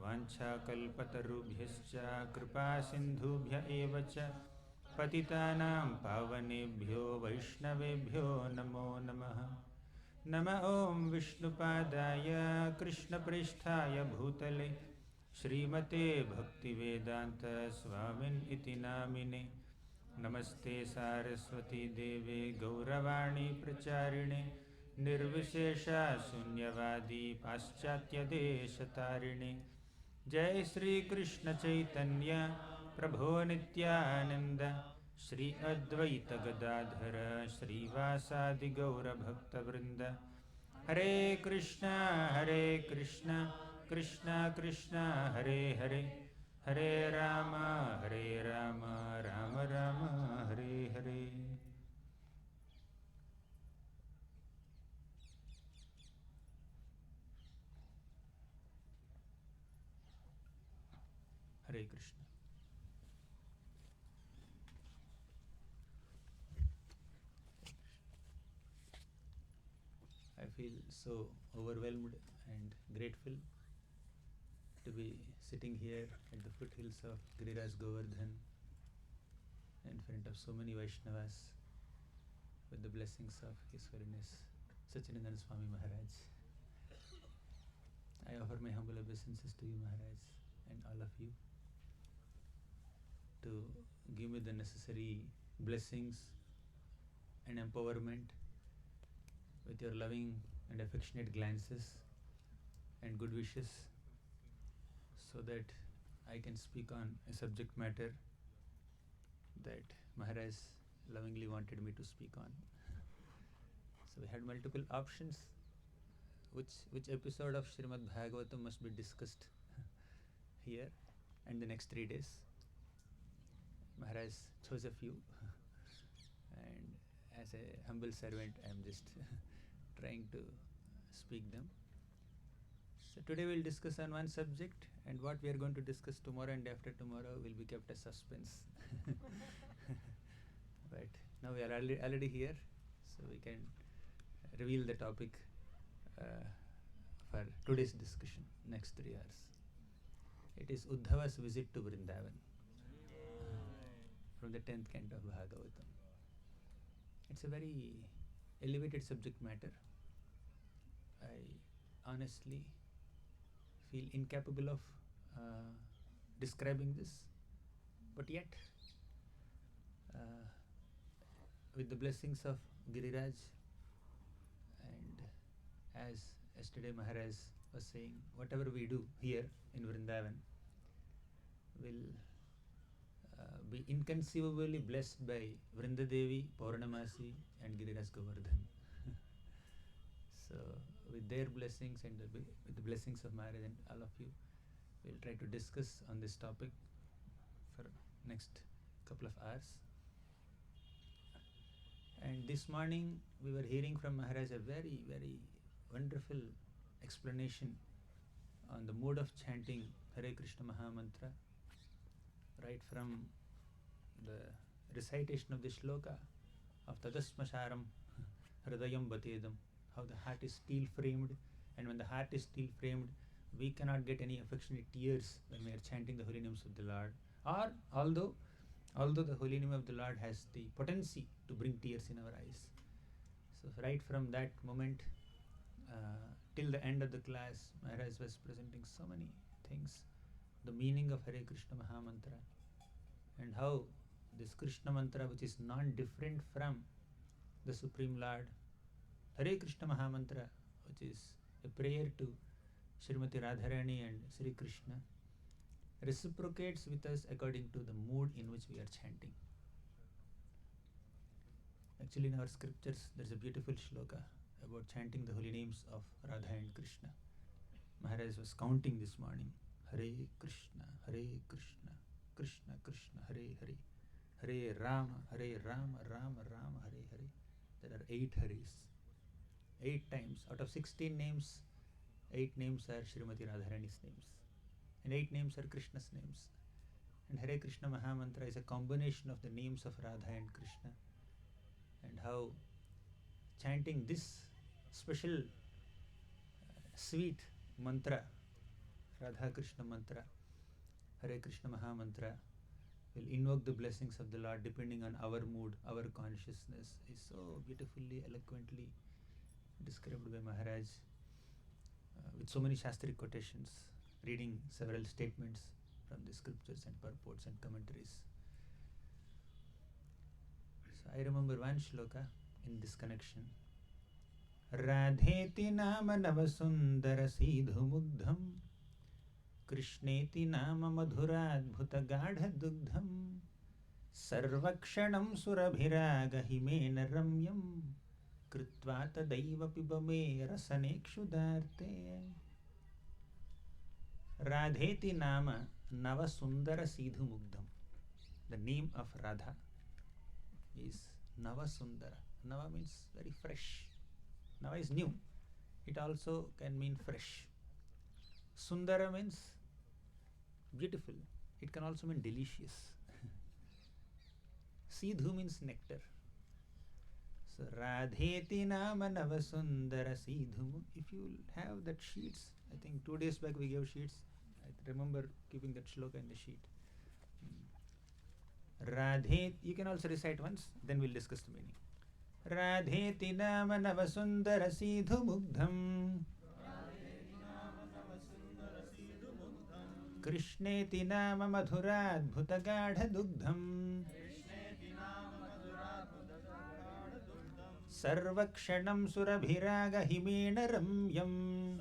वाञ्छाकल्पतरुभ्यश्च कृपासिन्धुभ्य एव च पतितानां पावनेभ्यो वैष्णवेभ्यो नमो नमः। नमः ॐ विष्णुपादाय कृष्णप्रेष्ठाय भूतले श्रीमते भक्तिवेदान्त स्वामिन् इति नामिने। नमस्ते सारस्वती देवे गौरवाणी प्रचारिणे निर्विशेषा शून्यवादी पाश्चात्यदेशतारिणे। जय श्री कृष्ण चैतन्य प्रभो नित्यानंद श्री अद्वैत गदाधर श्रीवासादि गौरभक्तवृंद। हरे कृष्णा कृष्णा कृष्णा हरे हरे, हरे राम राम राम हरे हरे। हरे Krishna. I feel so overwhelmed and grateful to be sitting here at the foothills of Giriraj Govardhan in front of so many Vaishnavas with the blessings of His Holiness Satchidananda Swami Maharaj. I offer my humble obeisances to you, Maharaj, and all of you to give me the necessary blessings and empowerment with your loving and affectionate glances and good wishes, so that I can speak on a subject matter that Maharaj lovingly wanted me to speak on. So we had multiple options, which episode of Srimad Bhagavatam must be discussed here and the next 3 days. Maharaj chose a few and as a humble servant I am just trying to speak them. So today we'll discuss on one subject, and what we are going to discuss tomorrow and after tomorrow will be kept as suspense. But now we are already here, so we can reveal the topic for today's discussion, next 3 hours. It is Uddhava's visit to Vrindavan, from the 10th canto of Bhagavatam. It's a very elevated subject matter. I honestly feel incapable of describing this, but yet with the blessings of Giriraj, and as yesterday Maharaj was saying, whatever we do here in Vrindavan will be inconceivably blessed by Vrindadevi, Purnamasi and Giriraj Govardhan. So with their blessings and with the blessings of Maharaj and all of you, we'll try to discuss on this topic for next couple of hours. And this morning we were hearing from Maharaj a very, very wonderful explanation on the mode of chanting Hare Krishna Mahamantra, right from the recitation of the shloka of Tadasmasharam Hridayam Batedam, how the heart is steel framed, and when the heart is steel framed, we cannot get any affectionate tears when we are chanting the holy names of the Lord. Or although the holy name of the Lord has the potency to bring tears in our eyes. So right from that moment till the end of the class, Maharaj was presenting so many things, the meaning of Hare Krishna Mahamantra, and how this Krishna mantra, which is non-different from the Supreme Lord, Hare Krishna Mahamantra, which is a prayer to Srimati Radharani and Sri Krishna, reciprocates with us according to the mood in which we are chanting. Actually, in our scriptures, there is a beautiful shloka about chanting the holy names of Radha and Krishna. Maharaj was counting this morning, Hare Krishna, Krishna Krishna, Hare Hare, Hare Rama, Rama Rama, Hare Hare. There are 8 Hares. 8 times. Out of 16 names, 8 names are Srimati Radharani's names. And 8 names are Krishna's names. And Hare Krishna Mahamantra is a combination of the names of Radha and Krishna. And how chanting this special sweet mantra Radha Krishna mantra, Hare Krishna Mahamantra, will invoke the blessings of the Lord depending on our mood, our consciousness, is so beautifully, eloquently described by Maharaj with so many Shastric quotations, reading several statements from the scriptures and purports and commentaries. So I remember one shloka in this connection. Radheti nama navasundara sidhu mugdham Krishneti nama madhuradbhuta gadha dugdham sarvakshanam surabhiraga himena ramyam Kritva tadaiva pibame rasanekshudarte. Radheti nama navasundara sidhu mugdham. The name of Radha is Navasundara. Nava means very fresh. Nava is new. It also can mean fresh. Sundara means beautiful. It can also mean delicious. Sidhu means nectar. So Radheti nama navasundara sidhu. If you have that sheets, I think 2 days back we gave sheets. I remember keeping that shloka in the sheet. Radhe, you can also recite once, then we'll discuss the meaning. Radheti nama navasundara sidhu mugdham Krishneti nama madhuradbhuta gadha dugdham Sarvakshanam surabhiraga himena ramyam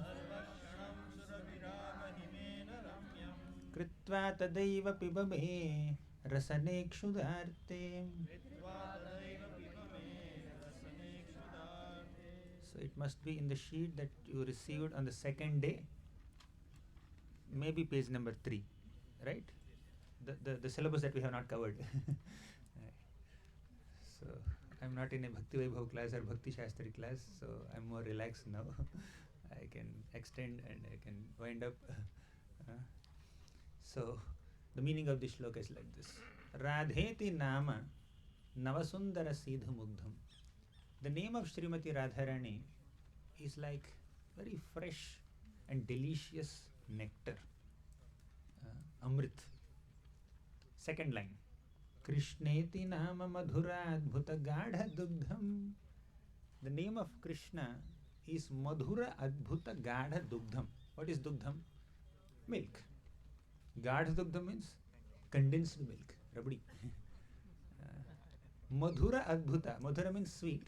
Kritva tadaiva pibame rasanekshudarte. So it must be in the sheet that you received on the second day, maybe page number 3, right? The syllabus that we have not covered. So I'm not in a Bhakti Vaibhav class or Bhakti Shastri class, so I'm more relaxed now. I can extend and I can wind up. So the meaning of this shloka is like this. Radheti nama navasundara sidhu mugdham. The name of Srimati Radharani is like very fresh and delicious nectar. Amrit. Second line. Krishneti nama madhuradbhuta gadha dugdham. The name of Krishna is Madhura Adbhuta Gadha Dugdham. What is Dugdham? Milk. Gadha Dugdham means condensed milk, rabdi. Madhura Adbhuta. Madhura means sweet.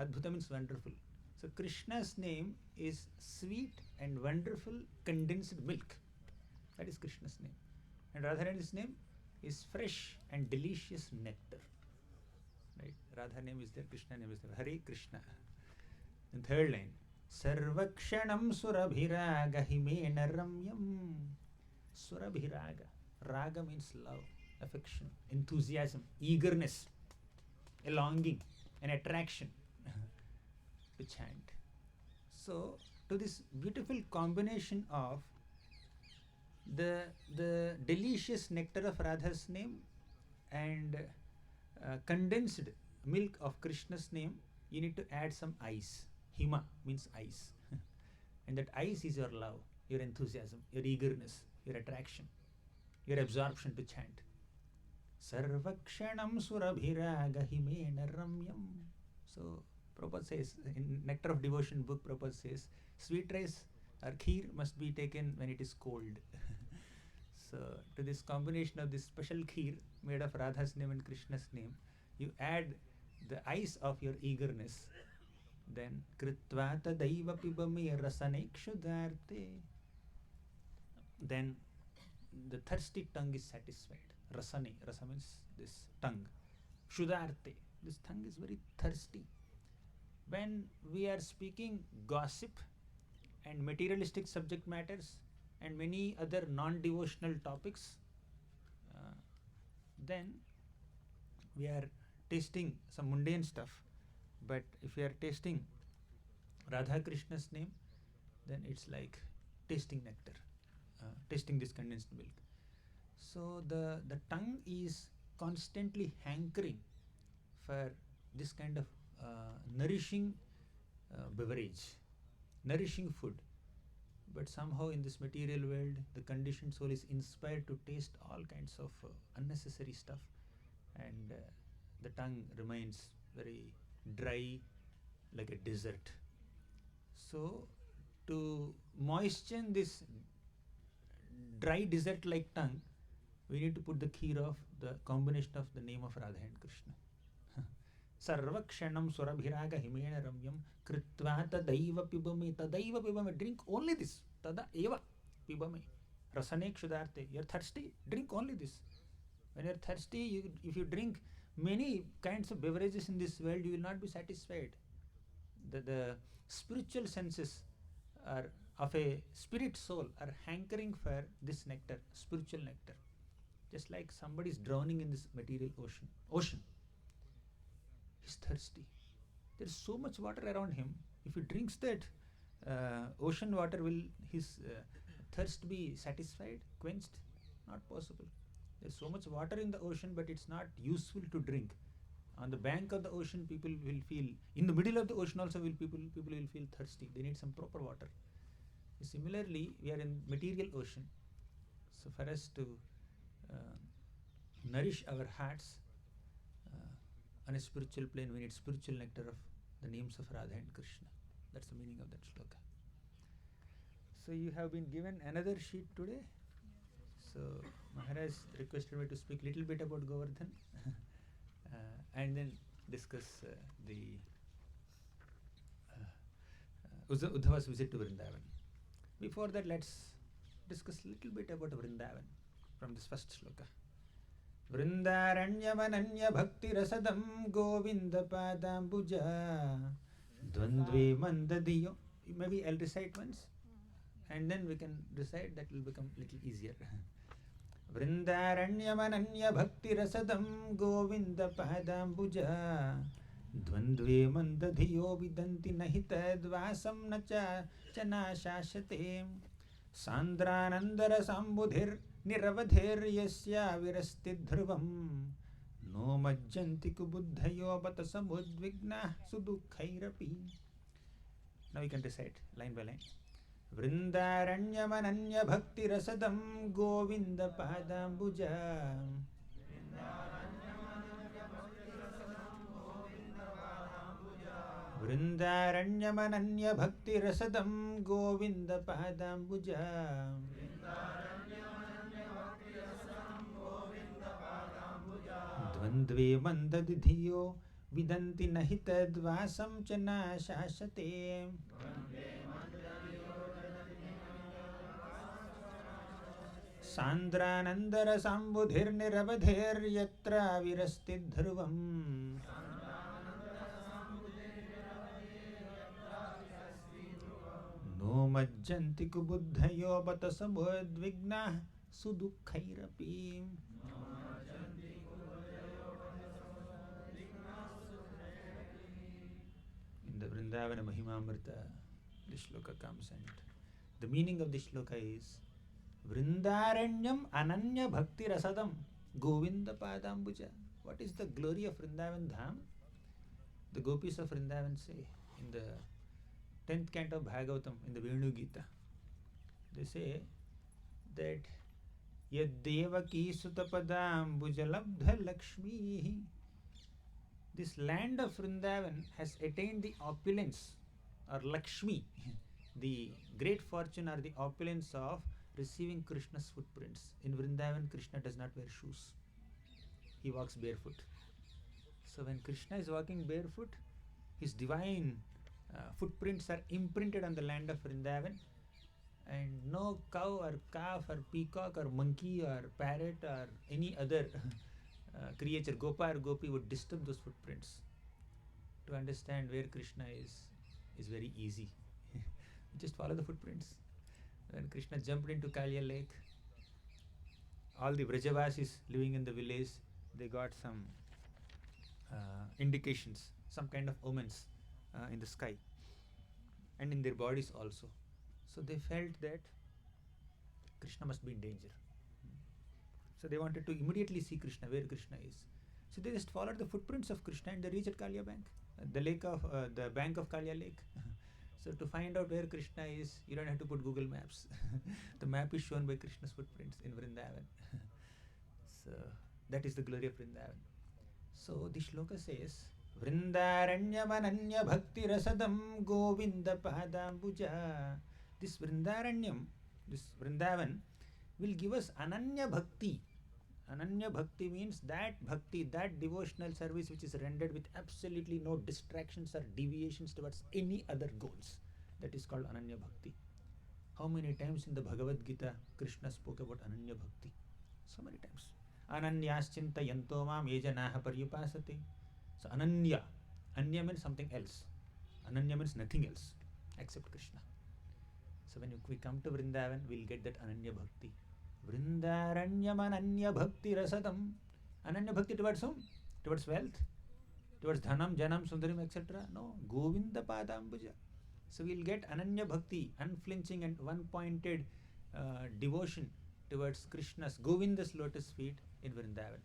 Adbhuta means wonderful. So Krishna's name is sweet and wonderful condensed milk. That is Krishna's name. And Radharani's name is fresh and delicious nectar. Right? Radha name is there, Krishna name is there. Hare Krishna. And third line. Sarvakshanam surabhiraga himena ramyam. Surabhiraga. Raga means love, affection, enthusiasm, eagerness, a longing, an attraction to chant. So, to this beautiful combination of the delicious nectar of Radha's name and condensed milk of Krishna's name, you need to add some ice. Hima means ice. And that ice is your love, your enthusiasm, your eagerness, your attraction, your absorption to chant. Sarvakshanam surabhiraga himena ramyam. So Prabhupada says, in Nectar of Devotion book, Prabhupada says, sweet rice or kheer must be taken when it is cold. So to this combination of this special kheer made of Radha's name and Krishna's name, you add the ice of your eagerness, then Kritva tadaiva pibame rasanekshudarte. Then the thirsty tongue is satisfied. Rasane, rasa means this tongue. Shudarte, this tongue is very thirsty. When we are speaking gossip and materialistic subject matters and many other non-devotional topics, then we are tasting some mundane stuff. But if we are tasting Radha Krishna's name, then it's like tasting nectar, tasting this condensed milk. So the tongue is constantly hankering for this kind of nourishing beverage, nourishing food. But somehow in this material world, the conditioned soul is inspired to taste all kinds of unnecessary stuff, and the tongue remains very dry like a desert. So, to moisten this dry desert like tongue, we need to put the kheer of the combination of the name of Radha and Krishna. Sarvakshanam surabhiraga himena ramyam kritva tadaiva pibame. Drink only this. Tada eva pibame. Rasane kshudarte. You're thirsty? Drink only this. When you're thirsty, if you drink many kinds of beverages in this world, you will not be satisfied. The spiritual senses are of a spirit soul are hankering for this nectar, spiritual nectar. Just like somebody is drowning in this material ocean. He's thirsty. There's so much water around him. If he drinks that ocean water, will his thirst be satisfied, quenched? Not possible. There's so much water in the ocean, but it's not useful to drink. On the bank of the ocean, people will feel, in the middle of the ocean also, people will feel thirsty. They need some proper water. Similarly, we are in material ocean. So for us to nourish our hearts on a spiritual plane, we need spiritual nectar of the names of Radha and Krishna. That's the meaning of that shloka. So you have been given another sheet today. So Maharaj requested me to speak little bit about Govardhan and then discuss the Uddhava's visit to Vrindavan. Before that, let's discuss little bit about Vrindavan from this first shloka. Vrindaranyamananya bhakti rasadam govinda padambuja dvandve mandadiyo. Maybe I'll recite once and then we can recite, that will become little easier. Vrindaranyamananya bhakti rasadam govinda padambuja dvandve mandadiyo vidanti nahitadvasam nacha chana shashate sandranandara sambudhir niravadhiryasya virasti dhruvam no majjanti kubuddhayo bata samudvigna sudukhairapi. Now we can recite line by line. Vrindaranyamananya bhakti rasadam govinda padambuja Vrindaranyamananya bhakti rasadam govinda padambuja dvandve mandadidhiyo vidanti nahitadvasam chana shashate sandranandara sambudhir niravadhir yatra virasti dhruvam no majjanti kubuddhayo bata samudvigna sudukhairapi. In the Vrindavana Mahamantra, this shloka comes, and the meaning of this shloka is Vrindaranyam ananya bhakti rasadam govinda padambuja. What is the glory of Vrindavan Dham? The Gopis of Vrindavan say in the 10th canto of Bhagavatam, in the Venu Gita, they say that Yaddevaki sutapadambuja labdha lakshmi. This land of Vrindavan has attained the opulence or Lakshmi, the great fortune or the opulence of receiving Krishna's footprints. In Vrindavan, Krishna does not wear shoes. He walks barefoot. So when Krishna is walking barefoot, his divine footprints are imprinted on the land of Vrindavan, and no cow or calf or peacock or monkey or parrot or any other creature, Gopa or Gopi, would disturb those footprints. To understand where Krishna is very easy. Just follow the footprints. When Krishna jumped into Kalya lake, all the Vrajavasis living in the village, they got some indications, some kind of omens in the sky and in their bodies also. So they felt that Krishna must be in danger. So they wanted to immediately see Krishna, where Krishna is. So they just followed the footprints of Krishna and they reached at Kalya bank, the bank of Kalya lake. So to find out where Krishna is, you don't have to put Google Maps. The map is shown by Krishna's footprints in Vrindavan. So that is the glory of Vrindavan. So the shloka says, Vrindaranyamananya bhakti rasadam govinda padambuja. This Vrindaranyam, this Vrindavan, will give us ananya bhakti. Ananya bhakti means that bhakti, that devotional service which is rendered with absolutely no distractions or deviations towards any other goals. That is called ananya bhakti. How many times in the Bhagavad Gita Krishna spoke about ananya bhakti? So many times. Ananyaschinta yanto mam yejanaha paryupasate. So ananya. Anya means something else. Ananya means nothing else except Krishna. So when we come to Vrindavan, we'll get that ananya bhakti. Vrindaranyam ananya bhakti rasadam. Ananya bhakti towards whom? Towards wealth? Towards dhanam, janam, sundarim, etc. No. Govinda padambuja. So we'll get ananya bhakti, unflinching and one-pointed devotion towards Krishna's, Govinda's lotus feet in Vrindavan.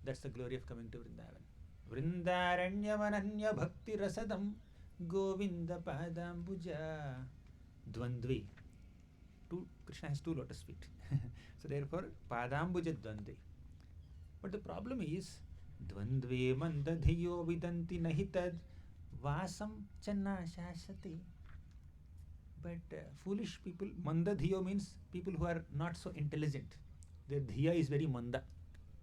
That's the glory of coming to Vrindavan. Vrindaranyam ananya bhakti rasadam Govinda padambuja. Dvandvi. Krishna has two lotus feet. So therefore, padambuja dvandvi. But the problem is, dvandve mandadhiyo vidanti nahitad vasam channa shashati. But foolish people, mandadhiyo means people who are not so intelligent. Their dhiya is very manda.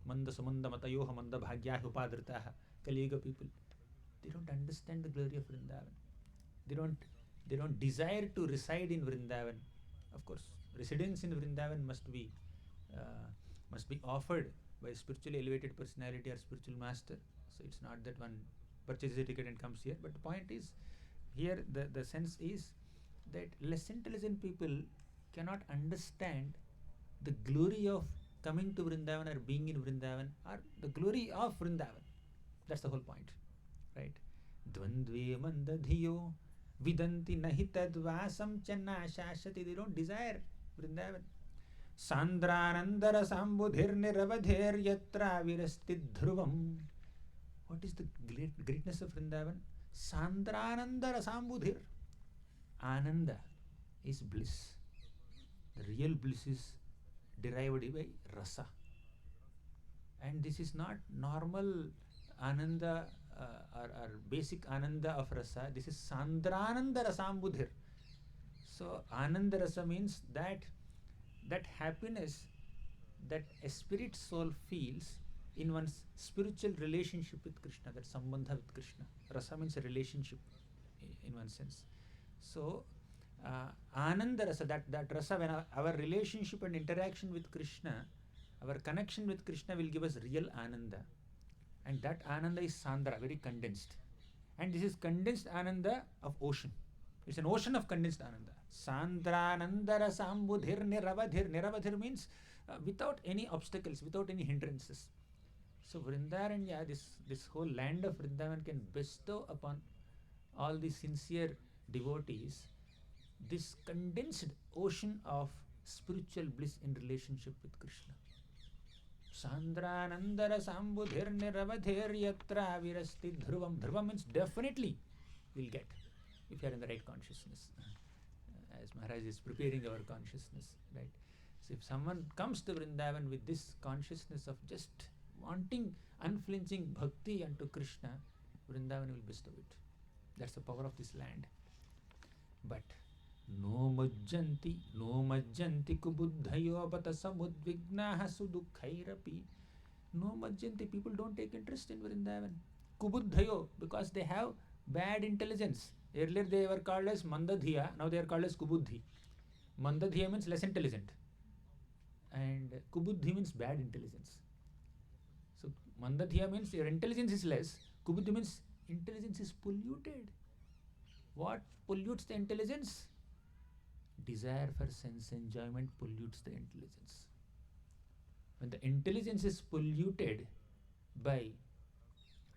Manda samanda matayoha manda bhagyah upadritaha. Kali Yuga people. They don't understand the glory of Vrindavan. They don't desire to reside in Vrindavan. Of course, residence in Vrindavan must be offered by a spiritually elevated personality or spiritual master. So it's not that one purchases a ticket and comes here. But the point is, here the sense is that less intelligent people cannot understand the glory of coming to Vrindavan or being in Vrindavan or the glory of Vrindavan. That's the whole point, right? Dvandve mandadhiyo vidanti nahitad vasam channa shashati. They don't desire Vrindavan. Sandranandara sambudhir niravadhir yatra virastid dhruvam. What is the greatness of Vrindavan? Sandranandara sambudhir. Ananda is bliss. The real bliss is derived by rasa. And this is not normal ananda or basic ananda of rasa. This is sandrananda rasambudhir. So ananda rasa means that happiness that a spirit soul feels in one's spiritual relationship with Krishna, that sambandha with Krishna. Rasa means a relationship in one sense. So ananda rasa, that rasa, when our relationship and interaction with Krishna, our connection with Krishna will give us real ananda. And that ananda is sandra, very condensed. And this is condensed ananda of ocean. It's an ocean of condensed ananda. Sandranandara sambudhir niravadhir. Niravadhir means without any obstacles, without any hindrances. So Vrindaranya, this whole land of Vrindavan can bestow upon all the sincere devotees this condensed ocean of spiritual bliss in relationship with Krishna. Sandranandara sambudhir niravadhir yatra virasti dhruvam. Dhruvam means definitely we'll get if you are in the right consciousness. As Maharaj is preparing our consciousness, right? So if someone comes to Vrindavan with this consciousness of just wanting unflinching bhakti unto Krishna, Vrindavan will bestow it. That's the power of this land. But no majjanti kubuddhayo bata samudvignaha sudukhairapi. No majjanti, people don't take interest in Vrindavan. Kubuddhayo, because they have bad intelligence. Earlier they were called as mandadhiya, now they are called as kubuddhi. Mandadhiya means less intelligent, and kubuddhi means bad intelligence. So mandadhiya means your intelligence is less, kubuddhi means intelligence is polluted. What pollutes the intelligence? Desire for sense enjoyment pollutes the intelligence. When the intelligence is polluted by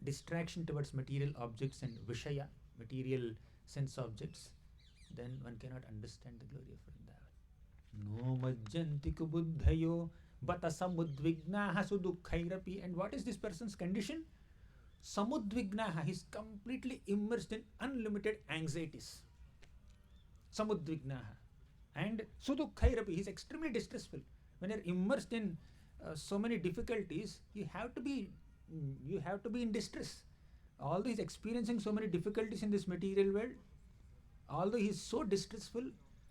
distraction towards material objects and vishaya, material sense objects, then one cannot understand the glory of Vrindavan. No majjanti kubuddhayo bata samudvignaha sudukhairapi. And what is this person's condition? Samudvignaha, he is completely immersed in unlimited anxieties. samudvignaha. And sudukhairapi, he is extremely distressful. When you are immersed in so many difficulties, you have to be in distress. Although he is experiencing so many difficulties in this material world, although he is so distressful,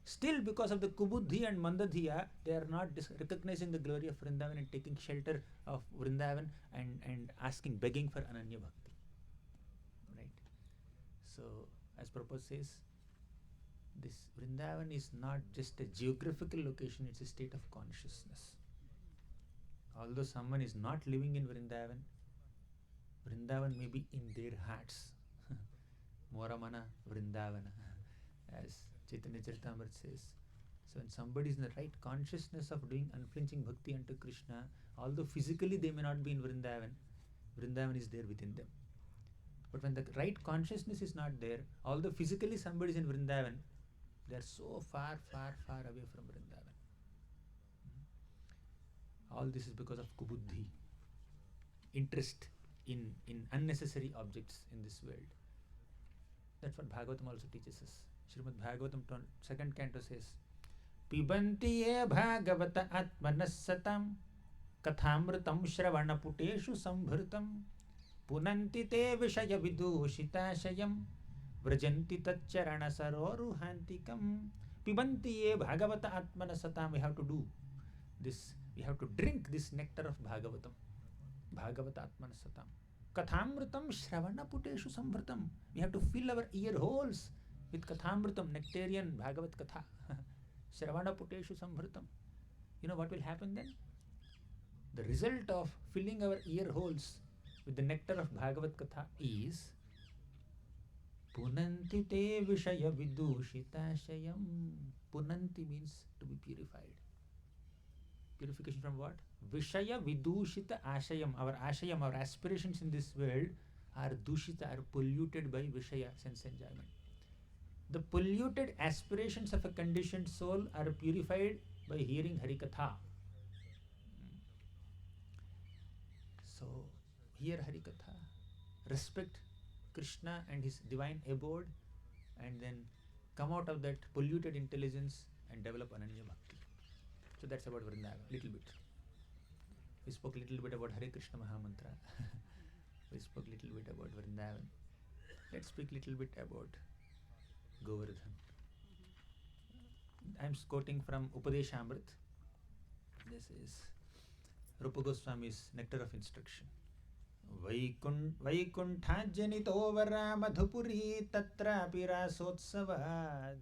still because of the kubuddhi and mandadhiya, they are not recognizing the glory of Vrindavan and taking shelter of Vrindavan and begging for Ananya Bhakti. Right? So, as Prabhupada says, this Vrindavan is not just a geographical location, it's a state of consciousness. Although someone is not living in Vrindavan, Vrindavan may be in their hearts. Moramana Vrindavana, as Chaitanya Charitamrita says. So when somebody is in the right consciousness of doing unflinching bhakti unto Krishna, although physically they may not be in Vrindavan, Vrindavan is there within them. But when the right consciousness is not there, although physically somebody is in Vrindavan, they are so far, far, far away from Vrindavan. All this is because of kubuddhi, interest in unnecessary objects in this world. That's what Bhagavatam also teaches us. Srimad Bhagavatam 2nd canto says, Pibanti ye bhagavata atmanasatam kathamritam shravanaputeshu sambhritam punanti te vishaya vidushitashayam vrajanti tacharana saroruhantikam. Pibanti ye bhagavata atmanasatam. We have to do this. We have to drink this nectar of Bhagavatam. Bhagavata atmanasatam. Kathamritam shravanaputeshu sambhritam. We have to fill our ear holes with Kathamritam, nectarian Bhagavat Katha. Shravanaputeshu sambhritam. You know what will happen then? The result of filling our ear holes with the nectar of Bhagavat Katha is Punanti te vishaya vidushitashayam. Punanti means to be purified. Purification from what? Vishaya vidushita ashayam. Our ashayam, our aspirations in this world are dushita, are polluted by Vishaya, sense enjoyment. The polluted aspirations of a conditioned soul are purified by hearing Harikatha. So, hear Harikatha, respect Krishna and his divine abode, and then come out of that polluted intelligence and develop Ananya Bhakti. So that's about Vrindavan, little bit. We spoke a little bit about Hare Krishna Mahamantra. We spoke a little bit about Vrindavan. Let's speak a little bit about Govardhan. I am quoting from Upadeshamrit. This is Rupa Goswami's Nectar of Instruction. Vaikunthajanito vara madhupuri tatra pirasotsavad.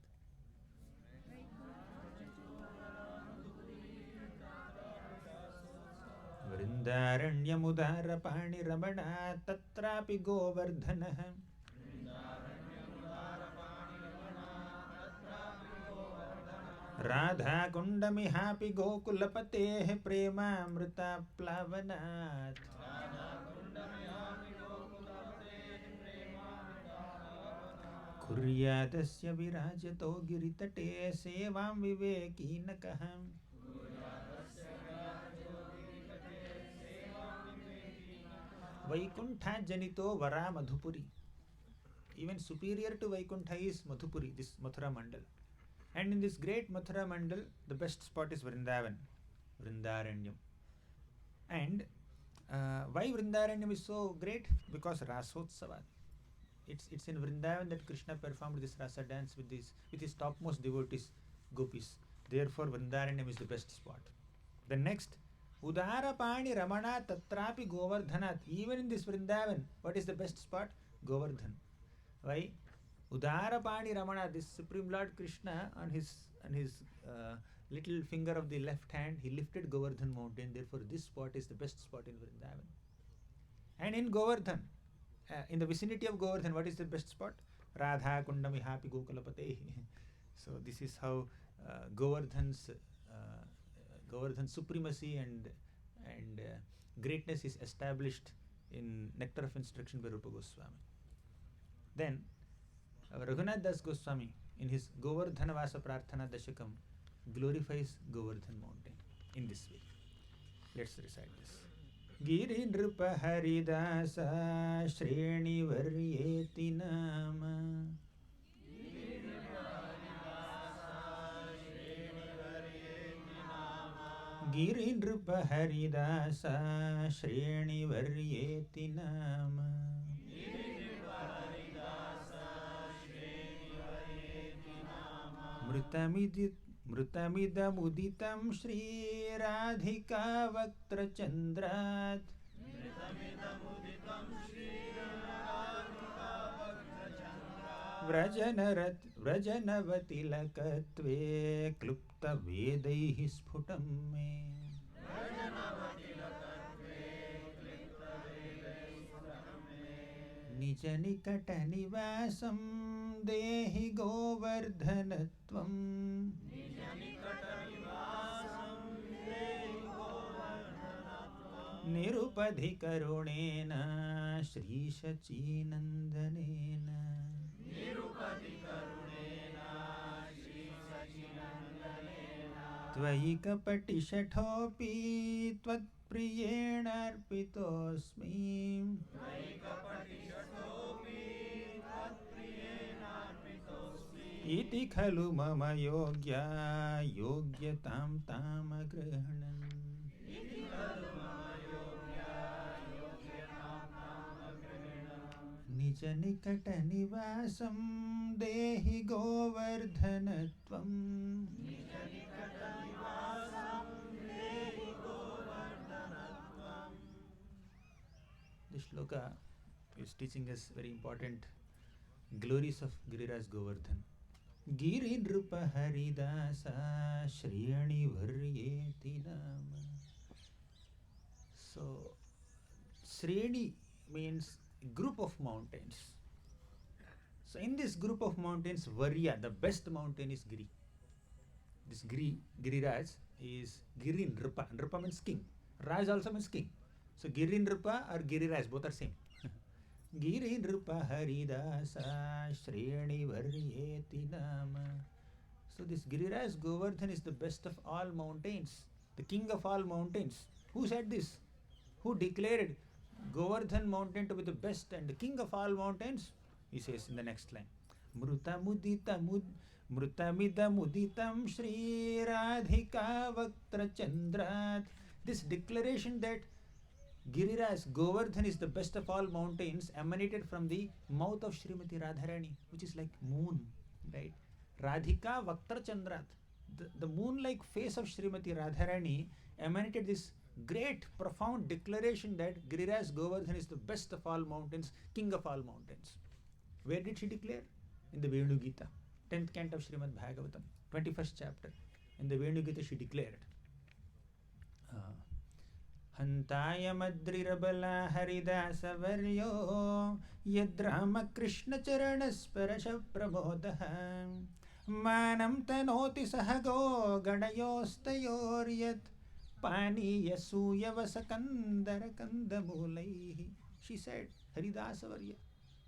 Vrindaranyamudara pani ramana tatrapi govardhanah. Radha kundamihapi gokulapate prema amrita plavanat. Kuryadasya virajato giritate sevam vivekinakaham. Vaikuntha janito vara madhupuri. Even superior to Vaikuntha is Madhupuri, this Mathura Mandal. And in this great Mathura Mandal, the best spot is Vrindavan, Vrindaranyam. And why Vrindaranyam is so great? Because Rasotsavat. It's in Vrindavan that Krishna performed this rasa dance with his topmost devotees, Gopis. Therefore, Vrindaranyam is the best spot. The next, Udara Pani Ramana Tatrapi Govardhanat. Even in this Vrindavan, what is the best spot? Govardhan. Why? Udara Pani Ramana, this Supreme Lord Krishna, on his little finger of the left hand, he lifted Govardhan mountain. Therefore, this spot is the best spot in Vrindavan. And in Govardhan, in the vicinity of Govardhan, what is the best spot? Radha Kundamihapi Gokulapate. So this is how Govardhan's supremacy and greatness is established in Nectar of Instruction by Rupa Goswami. Then Raghunath Das Goswami in his Govardhana Vasa Prarthana Dashakam glorifies Govardhan mountain in this way. Let's recite this. Giri Nrupa Haridasa Shreni Varyeti Nama Girinrupa Haridasa Shreni Varyeti Nama Mrutamidam Shri Radhika Vaktra Chandrat Vrajanavatilakatve Klupta Vedaihi Sputam Me Nijanikata Nivasam Dehi Govardhanatvam Nirupadhikarunena Shri Shachinandanena Tvayi kapati shathopi Tvatpriyena arpitosmi Iti khalu mama yogya Yogyatam tam agrahnan Nija nikata nivasam Dehi govardhanatvam This shloka is teaching us very important glories of Giriraj Govardhan. Girinrupa Haridasa Shriyani Varyeti Nama. So, Sreni means group of mountains. So, in this group of mountains, Varya, the best mountain is Giri. This Giriraj is Girinrupa. Nrupa means king. Raj also means king. So, Girinrupa or Giriraj, both are same. Girinrupa Haridasa Shreni Varyeti Nama. So this Giriraj Govardhan is the best of all mountains, the king of all mountains. Who said this? Who declared Govardhan mountain to be the best and the king of all mountains? He says in the next line, Mrutamidam Shri Radhika Vaktra Chandrat. This declaration that Giriraj Govardhan is the best of all mountains emanated from the mouth of Srimati Radharani, which is like moon, right? Radhika Vaktra Chandrat. The moon-like face of Srimati Radharani emanated this great, profound declaration that Giriraj Govardhan is the best of all mountains, king of all mountains. Where did she declare? In the Venu Gita, 10th canto of Srimad Bhagavatam, 21st chapter. In the Venu Gita she declared, Hantaya Madrirabala Haridasa Varyo Yadrama Krishna Charanasparash Pramodaha Manam Tanoti Sahago Gadayostayoryat Pani Yasuya Vasakandara Kandamulaihi. She said, Haridasa Varya.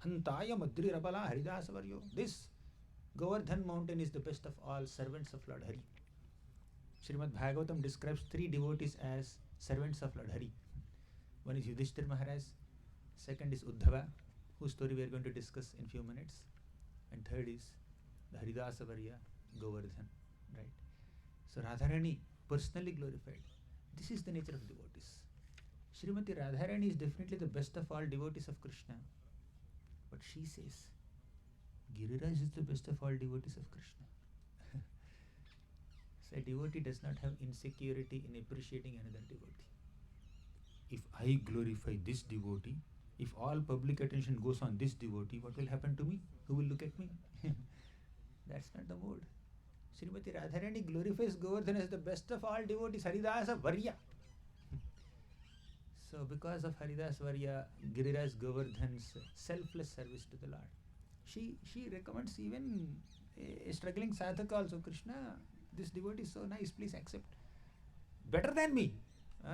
Hantaya Madrirabala Haridasa Varyo. This Govardhan mountain is the best of all servants of Lord Hari. Srimad Bhagavatam describes 3 devotees as servants of Lord Hari. One is Yudhishthir Maharaj, second is Uddhava, whose story we are going to discuss in few minutes, and third is the Haridasa Varya Govardhan, right? So Radharani personally glorified. This is the nature of devotees. Srimati Radharani is definitely the best of all devotees of Krishna, but she says Giriraj is the best of all devotees of Krishna. So a devotee does not have insecurity in appreciating another devotee. If I glorify this devotee, if all public attention goes on this devotee, what will happen to me? Who will look at me? That's not the mood. Srimati Radharani glorifies Govardhan as the best of all devotees, Haridasa Varya. So because of Haridasa Varya, Giriraj Govardhan's selfless service to the Lord, she recommends even a struggling sadhaka also, Krishna, this devotee is so nice, please accept. Better than me.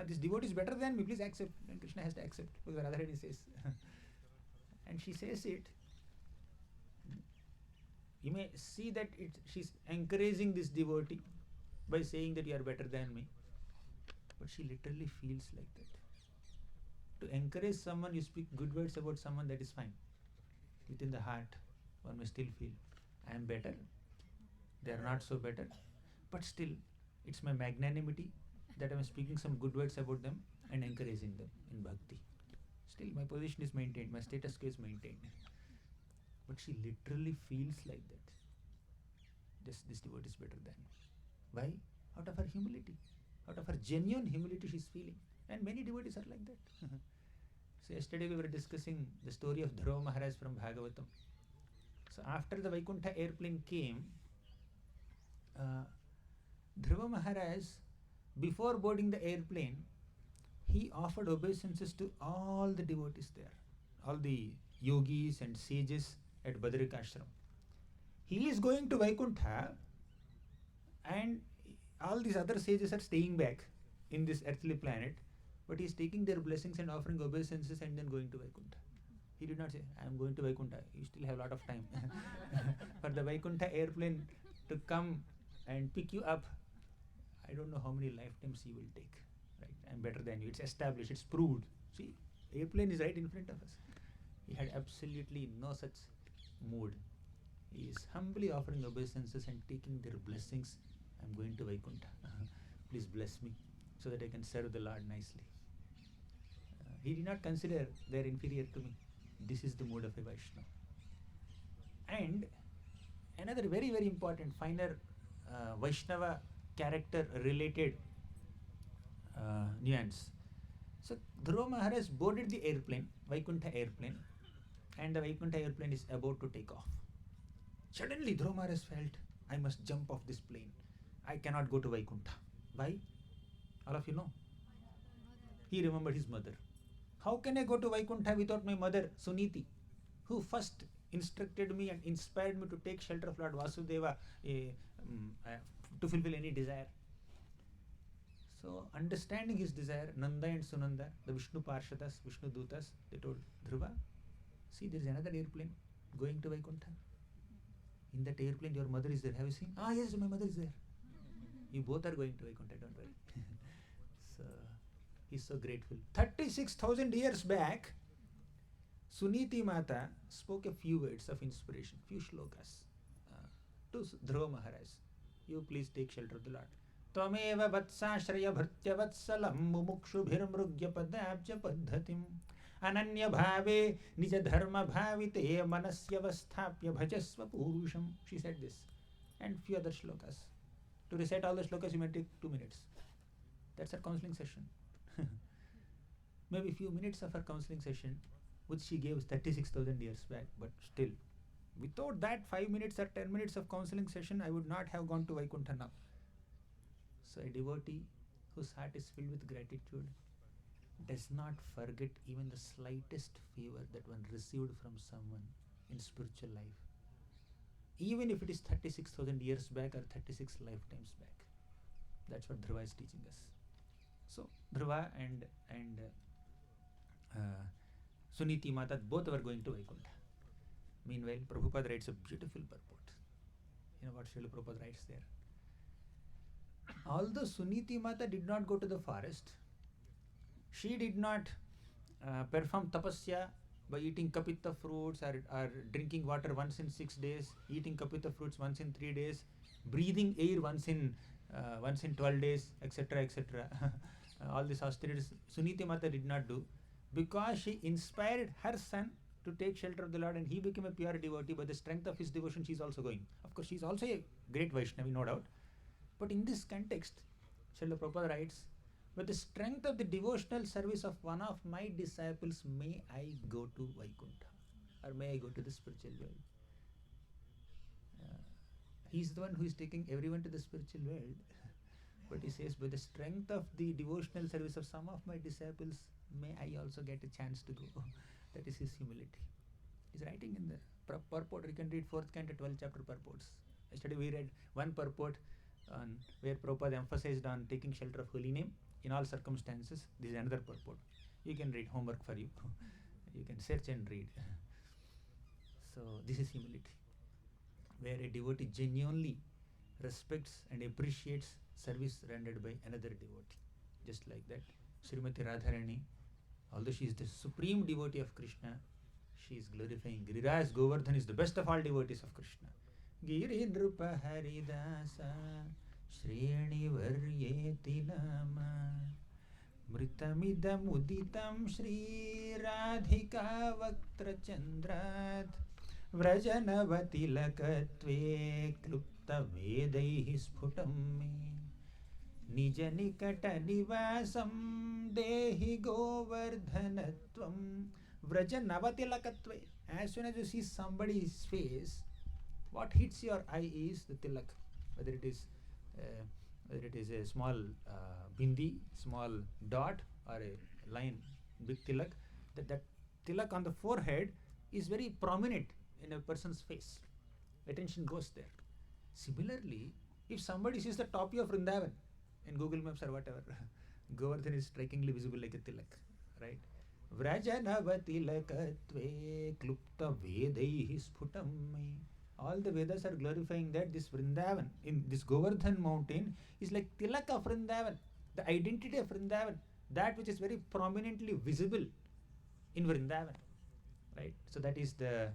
This devotee is better than me, please accept. And Krishna has to accept, because Radharani says. And she says it. You may see that she's encouraging this devotee by saying that you are better than me. But she literally feels like that. To encourage someone, you speak good words about someone, that is fine. Within the heart, one may still feel, I am better. They are not so better. But still, it's my magnanimity that I am speaking some good words about them and encouraging them in bhakti. Still, my position is maintained, my status quo is maintained. But she literally feels like that. This devotee is better than. Why? Out of her humility. Out of her genuine humility she is feeling. And many devotees are like that. So yesterday we were discussing the story of Dhruva Maharaj from Bhagavatam. So after the Vaikuntha airplane came, Dhruva Maharaj, before boarding the airplane, he offered obeisances to all the devotees there, all the yogis and sages at Badrikashram. He is going to Vaikuntha and all these other sages are staying back in this earthly planet, but he is taking their blessings and offering obeisances and then going to Vaikuntha. He did not say, I am going to Vaikuntha, you still have a lot of time. For the Vaikuntha airplane to come and pick you up, I don't know how many lifetimes he will take. Right? I am better than you. It's established, it's proved. See, airplane is right in front of us. He had absolutely no such mood. He is humbly offering obeisances and taking their blessings. I am going to Vaikuntha. Please bless me so that I can serve the Lord nicely. He did not consider they are inferior to me. This is the mood of a Vaishnava. And another very, very important, finer Vaishnava character related nuance. So Dhruva Maharaj boarded the airplane, Vaikuntha airplane, and the Vaikuntha airplane is about to take off. Suddenly Dhruva Maharaj felt, I must jump off this plane. I cannot go to Vaikuntha. Why? All of you know. He remembered his mother. How can I go to Vaikuntha without my mother, Suniti, who first instructed me and inspired me to take shelter of Lord Vasudeva to fulfill any desire? So, understanding his desire, Nanda and Sunanda, the Vishnu Parshadas, Vishnu Dutas, they told Dhruva, see, there is another airplane going to Vaikuntha. In that airplane, your mother is there. Have you seen? Ah, yes, my mother is there. You both are going to Vaikuntha, don't worry. So, he's so grateful. 36,000 years back, Suniti Mata spoke a few words of inspiration, few shlokas to Dhruva Maharaj. You please take shelter of the Lord. Tvameva vatsashraya bhartya vatsalam mumukshu bhirmrugya padabja paddhatim ananya bhave nija dharma bhavite manasya vasthapya bhajasva purusham. She said this. And few other shlokas. To recite all the shlokas you may take 2 minutes. That's our counseling session. Maybe few minutes of her counseling session, which she gave 36,000 years back, but still, without that 5 minutes or 10 minutes of counseling session, I would not have gone to Vaikuntha now. So a devotee whose heart is filled with gratitude does not forget even the slightest favor that one received from someone in spiritual life, even if it is 36,000 years back or 36 lifetimes back. That's what Dhruva is teaching us. So Dhruva and Suniti Mata, both were going to Vaikuntha. Meanwhile, Prabhupada writes a beautiful purport. You know what Srila Prabhupada writes there? Although Suniti Mata did not go to the forest, she did not perform tapasya by eating kapita fruits or drinking water once in 6 days, eating kapita fruits once in 3 days, breathing air once in 12 days, etc., etc. All these austerities Suniti Mata did not do, because she inspired her son to take shelter of the Lord and he became a pure devotee. By the strength of his devotion, she is also going. Of course, she is also a great Vaishnavi, no doubt. But in this context, Srila Prabhupada writes, with the strength of the devotional service of one of my disciples, may I go to Vaikuntha, or may I go to the spiritual world. He is the one who is taking everyone to the spiritual world. But he says, by the strength of the devotional service of some of my disciples, may I also get a chance to go. That is his humility. He's writing in the purport. You can read 4th canto 12th chapter purports. Yesterday we read one purport on where Prabhupada emphasized on taking shelter of holy name in all circumstances. This is another purport. You can read, homework for you. You can search and read. So this is humility, where a devotee genuinely respects and appreciates service rendered by another devotee. Just like that, Srimati Radharani, although she is the supreme devotee of Krishna, she is glorifying Giriraj Govardhan is the best of all devotees of Krishna. Giri Nrupa Haridasa Shrenivaryeti nama Mritamidam Shri Radhika Vaktra Chandrat Vrajanavati Lakatve Klupta Vedaihi Sputam Me Nija Nikata Nivasam Dehi Govardhanatvam Vrajanavati Lakatve. As soon as you see somebody's face, what hits your eye is the tilak, whether it is a small bindi, small dot, or a line, big tilak. That tilak on the forehead is very prominent in a person's face. Attention goes there. Similarly, if somebody sees the top of Vrindavan in Google Maps or whatever, Govardhan is strikingly visible like a tilak, right? Vrajanavati lakatve klupta vedaihi sputam me. All the Vedas are glorifying that this Vrindavan, in this Govardhan mountain, is like tilak of Vrindavan, the identity of Vrindavan, that which is very prominently visible in Vrindavan, right? So that is the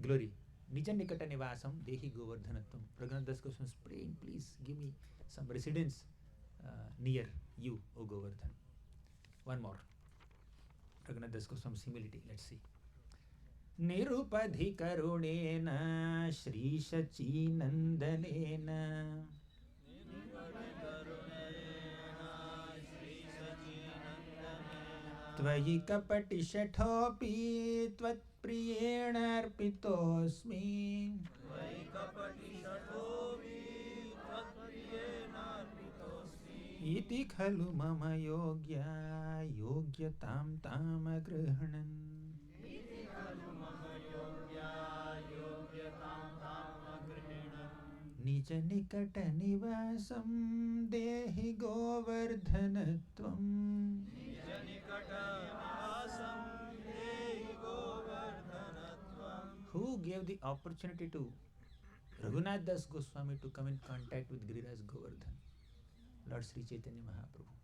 glory. Nija nikata nivasam dehi govardhanatvam. Raghunath Das Goswami is praying, please give me some residence near you, O Govardhan. One more. Raghunath Das Goswami simility, let's see. Nirupadi karunena Shri Shachi Nandanena Tvayi kapati shathopi Tvat priyena arpitosmi Iti khalu mama yogya Yogyatam tam agrihanan Nija nikata nivasam dehi govardhanatvam. Who gave the opportunity to Raghunath Das Goswami to come in contact with Giriraj Govardhan? Lord Sri Chaitanya Mahaprabhu.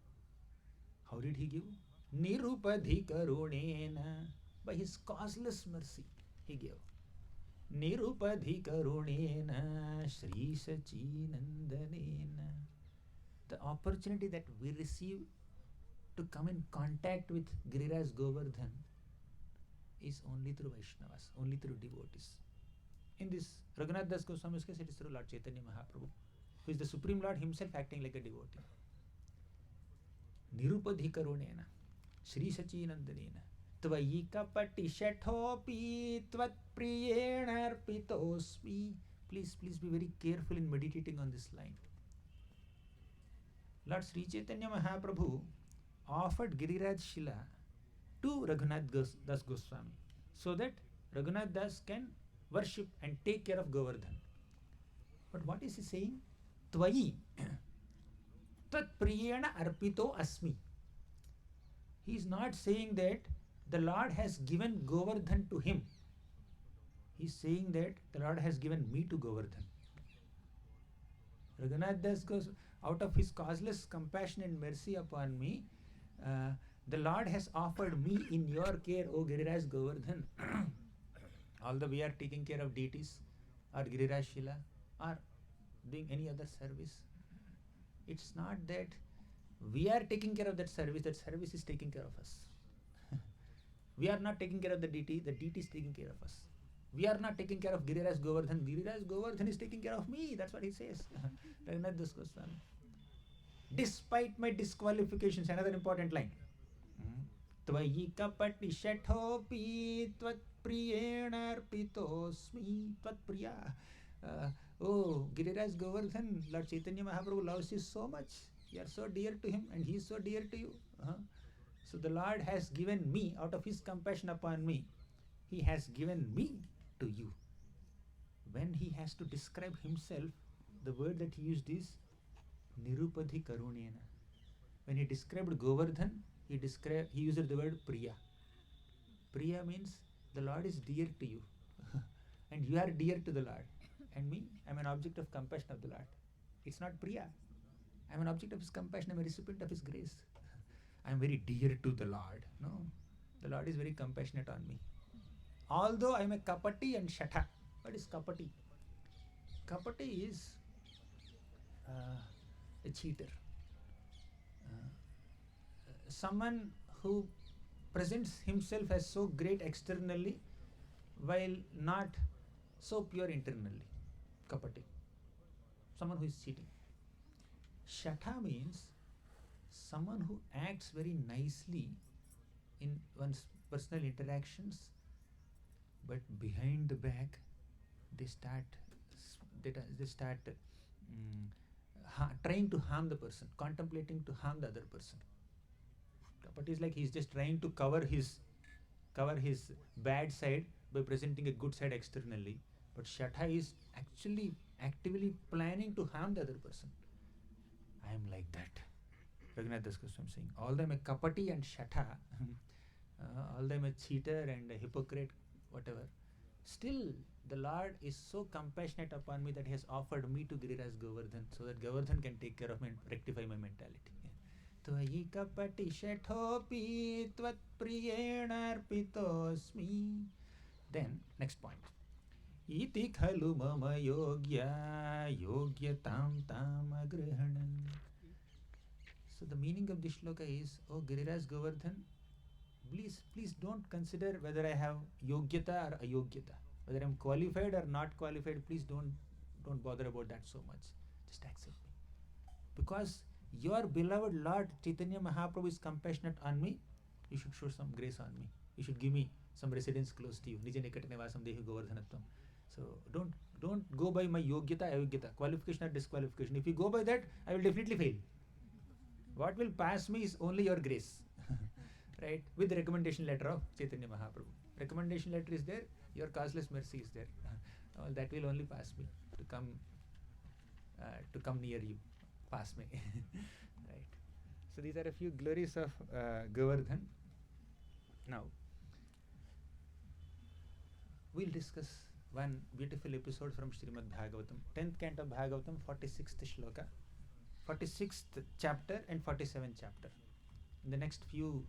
How did he give? Nirupadhi karunena. By his causeless mercy, he gave. Nirupadhi karunena Shri Sachi Nandanena. The opportunity that we receive to come in contact with Giriraj Govardhan is only through Vaishnavas, only through devotees. In this Raghunath Das Goswami's case, it is through Lord Chaitanya Mahaprabhu, who is the Supreme Lord himself acting like a devotee. Nirupadhi karunena Shri Sachi Nandanena Tvayi kapati shathopi Tvat priyena arpitosmi. Please be very careful in meditating on this line. Lord Sri Chaitanya Mahaprabhu offered Giriraj Shila to Raghunath Das Goswami so that Raghunath Das can worship and take care of Govardhan. But what is he saying? Tvayi Tat priyena arpito asmi. He is not saying that the Lord has given Govardhan to him. He is saying that the Lord has given me to Govardhan. Raghunath Das goes, out of his causeless compassion and mercy upon me, the Lord has offered me in your care, O Giriraj Govardhan. Although we are taking care of deities or Giriraj Shila or doing any other service, it's not that we are taking care of that service is taking care of us. We are not taking care of the deity is taking care of us. We are not taking care of Giriraj Govardhan is taking care of me. That's what he says. Raghunath Das Goswami. Despite my disqualifications, another important line. Tvayi kapati shathopi Tvat priyena arpitosmi Tvat priya. Oh, Giriraj Govardhan, Lord Chaitanya Mahaprabhu loves you so much. You are so dear to him and he is so dear to you. So the Lord has given me, out of his compassion upon me, he has given me to you. When he has to describe himself, the word that he used is Nirupadhi karunena. When he described Govardhan, he used the word Priya. Priya means the Lord is dear to you and you are dear to the Lord. And me, I am an object of compassion of the Lord. It's not Priya. I am an object of his compassion. I am a recipient of his grace. I am very dear to the Lord. No, the Lord is very compassionate on me. Although I am a kapati and shatha. What is kapati? Kapati is a cheater, someone who presents himself as so great externally while not so pure internally. Kapati. Someone who is cheating. Shatha means someone who acts very nicely in one's personal interactions, but behind the back they start trying to harm the person, contemplating to harm the other person. But it's like he's just trying to cover his bad side by presenting a good side externally. But Shatha is actually actively planning to harm the other person. I am like that. Raghunath Das Goswami saying, although I'm a kapati and Shatha, although I'm a cheater and a hypocrite, whatever, still the Lord is so compassionate upon me that He has offered me to Giriraj Govardhan, so that Govardhan can take care of me and rectify my mentality. Tvayi kapati shathopi tvat priyena arpitosmi. Then, next point. Iti khalu mama yogya yogyatam tam agrihanan. So the meaning of this shloka is, oh Giriraj Govardhan, please don't consider whether I have yogyata or ayogyata, whether I'm qualified or not qualified. Please don't bother about that so much. Just accept me, because your beloved Lord Chaitanya Mahaprabhu is compassionate on me. You should show some grace on me. You should give me some residence close to you. Nija nikatane vasam dehi govardhanatvam. So don't go by my yogyata, ayogyata, qualification or disqualification. If you go by that, I will definitely fail. What will pass me is only your grace. Right? With the recommendation letter of Chaitanya Mahaprabhu. Recommendation letter is there, your causeless mercy is there. That will only pass me to come near you. Pass me. Right? So these are a few glories of Govardhan. Now, we'll discuss one beautiful episode from Srimad Bhagavatam, 10th canto of Bhagavatam, 46th shloka, 46th chapter and 47th chapter. In the next few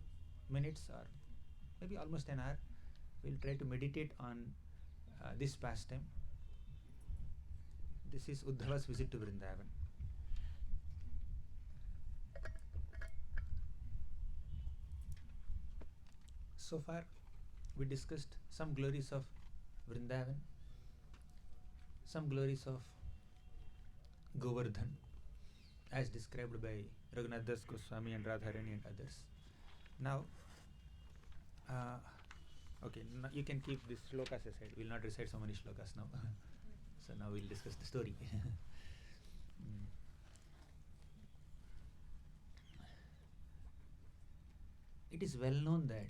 minutes or maybe almost an hour, we'll try to meditate on this pastime. This is Uddhava's visit to Vrindavan. So far, we discussed some glories of Vrindavan, some glories of Govardhan, as described by Raghunath Das Goswami and Radharani and others. Now, okay, you can keep these shlokas aside. We'll not recite so many shlokas now. So now we'll discuss the story. It is well known that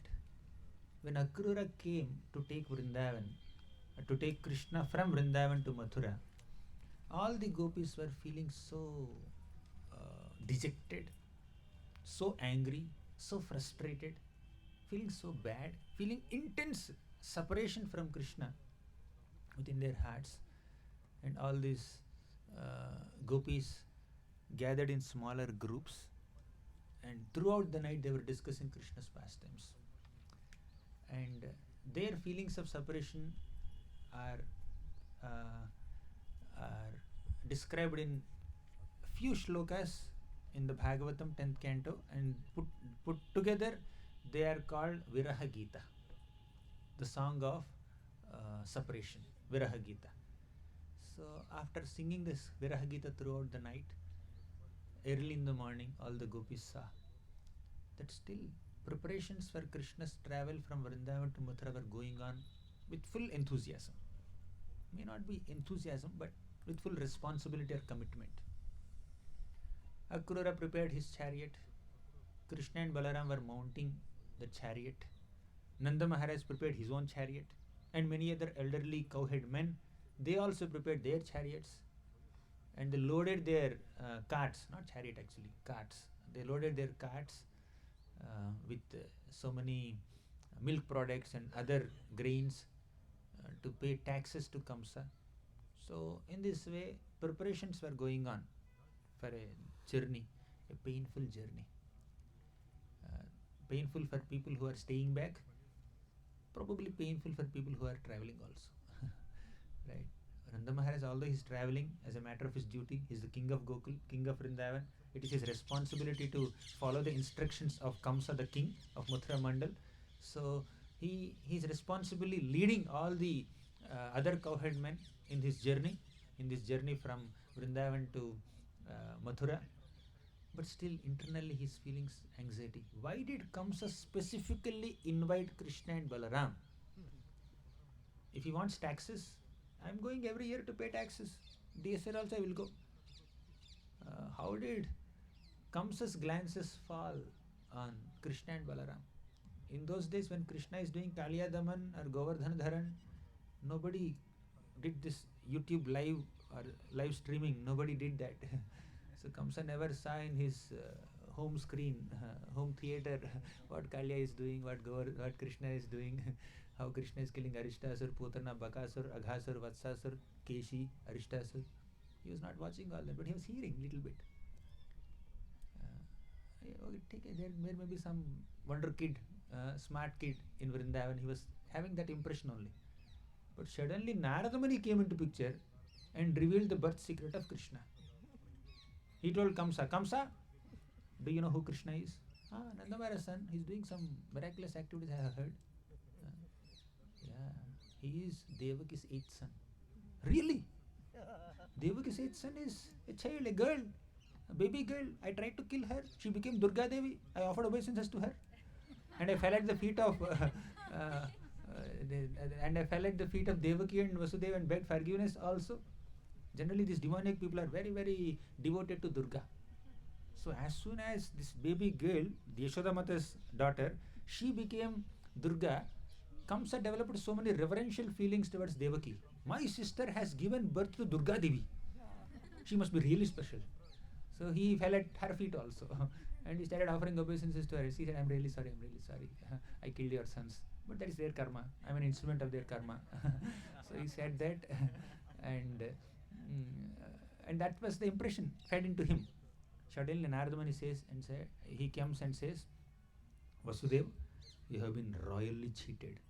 when Akrura came to take Vrindavan, to take Krishna from Vrindavan to Mathura, all the gopis were feeling so dejected, so angry, so frustrated, feeling so bad, feeling intense separation from Krishna within their hearts. And all these gopis gathered in smaller groups, and throughout the night they were discussing Krishna's pastimes. And their feelings of separation are described in few shlokas in the Bhagavatam 10th canto, and put together they are called Viraha Gita, the song of separation, Viraha Gita. So after singing this Viraha Gita throughout the night, early in the morning all the gopis saw that still preparations for Krishna's travel from Vrindavan to Mathura were going on with full enthusiasm. May not be enthusiasm, but with full responsibility or commitment. Akrura prepared his chariot. Krishna and Balaram were mounting the chariot. Nanda Maharaj prepared his own chariot, and many other elderly cowhead men, they also prepared their chariots, and they loaded their carts, not chariot actually, carts. They loaded their carts with so many milk products and other grains to pay taxes to Kamsa. So in this way, preparations were going on for a journey, a painful journey. Painful for people who are staying back, probably painful for people who are traveling also. Right? Nanda Maharaj, although he is traveling as a matter of his duty, he is the king of Gokul, king of Vrindavan. It is his responsibility to follow the instructions of Kamsa, the king of Mathura Mandal. So he is responsibly leading all the other cowherd men in this journey from Vrindavan to Mathura. But still internally he is feeling anxiety. Why did Kamsa specifically invite Krishna and Balaram? If he wants taxes, I am going every year to pay taxes. This year also I will go. How did Kamsa's glances fall on Krishna and Balaram? In those days when Krishna is doing Kaliya Daman or Govardhan Dharan, nobody did this YouTube live or live streaming. Nobody did that. So Kamsa never saw in his home screen, home theater, what Kaliya is doing, what Krishna is doing, how Krishna is killing Arishtasur, Putana, Bakasur, Aghasur, Vatsasur, Keshi, Arishtasur. He was not watching all that, but he was hearing little bit. There may be some wonder kid, smart kid in Vrindavan. He was having that impression only. But suddenly Narada Muni came into picture and revealed the birth secret of Krishna. He told Kamsa, Kamsa, do you know who Krishna is? Nanda Maharaj's son. He's doing some miraculous activities, I have heard. He is Devaki's 8th son. Really? Devaki's 8th son is a child, a girl, a baby girl. I tried to kill her. She became Durga Devi. I offered obeisances to her. And I fell at the feet of Devaki and Vasudeva and begged forgiveness also. Generally, these demonic people are very, very devoted to Durga. So as soon as this baby girl, Yashoda Mata's daughter, she became Durga, Kamsa developed so many reverential feelings towards Devaki. My sister has given birth to Durga Devi. She must be really special. So he fell at her feet also. And he started offering obeisances to her. She said, I'm really sorry. I killed your sons. But that is their karma. I'm an instrument of their karma. So he said that. And that was the impression fed into him. Suddenly Narada Muni he comes and says, Vasudeva, you have been royally cheated.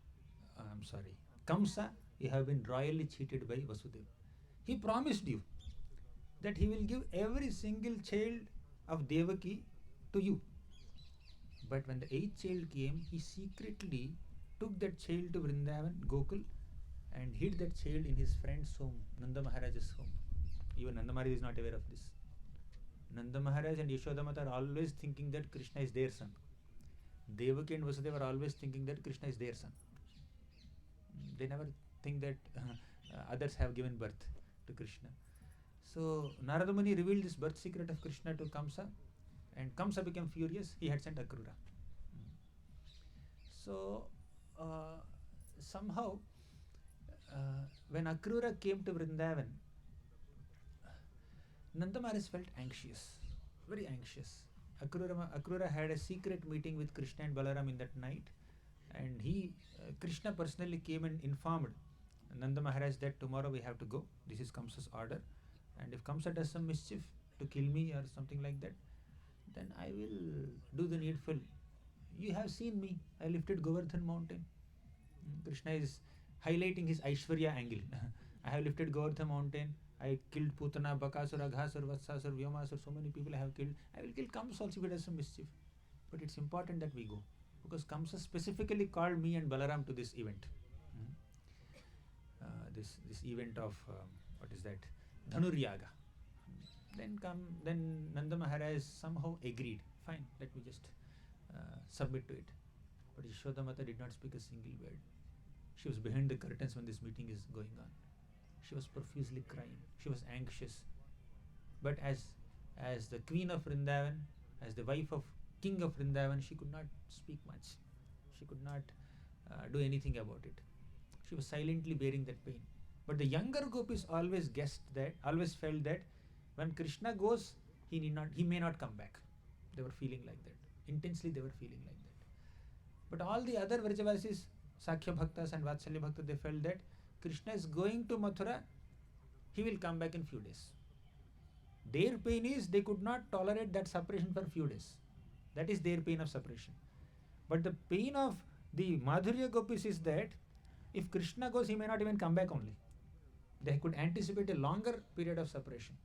I'm sorry. Kamsa, you have been royally cheated by Vasudeva. He promised you that he will give every single child of Devaki to you. But when the 8th child came, he secretly took that child to Vrindavan, Gokul, and hid that child in his friend's home, Nanda Maharaj's home. Even Nanda Maharaj is not aware of this. Nanda Maharaj and Yashoda Mata are always thinking that Krishna is their son. Devaki and Vasudeva are always thinking that Krishna is their son. They never think that others have given birth to Krishna. So Narada Muni revealed this birth secret of Krishna to Kamsa, and Kamsa became furious. He had sent Akrura. So somehow when Akrura came to Vrindavan, Nanda Maharaj felt anxious, very anxious. Akrura had a secret meeting with Krishna and Balaram in that night, and Krishna personally came and informed Nanda Maharaj that tomorrow we have to go. This is Kamsa's order, and if Kamsa does some mischief to kill me or something like that, then I will do the needful. You have seen me. I lifted Govardhan mountain. Krishna is highlighting his Aishwarya angle. I have lifted Govardhan mountain. I killed Putana, Bakasur, Aghasur, Vatsasur, Vyomasur, so many people I have killed. I will kill Kamsa also if he does some mischief. But it's important that we go, because Kamsa specifically called me and Balaram to this event. This event of, what is that? Dhanuryaga. Then Nanda Maharaj somehow agreed. Fine, let me just submit to it. But Yashoda Mata did not speak a single word. She was behind the curtains when this meeting is going on. She was profusely crying. She was anxious. But as the queen of Vrindavan, as the wife of king of Vrindavan, she could not speak much. She could not do anything about it. She was silently bearing that pain. But the younger Gopis always felt that when Krishna goes, he may not come back. They were feeling like that. Intensely they were feeling like that. But all the other Vrajavasis, Sakhya Bhaktas and Vatsalya Bhaktas, they felt that Krishna is going to Mathura, he will come back in few days. Their pain is they could not tolerate that separation for few days. That is their pain of separation. But the pain of the Madhurya Gopis is that if Krishna goes, he may not even come back only. They could anticipate a longer period of separation.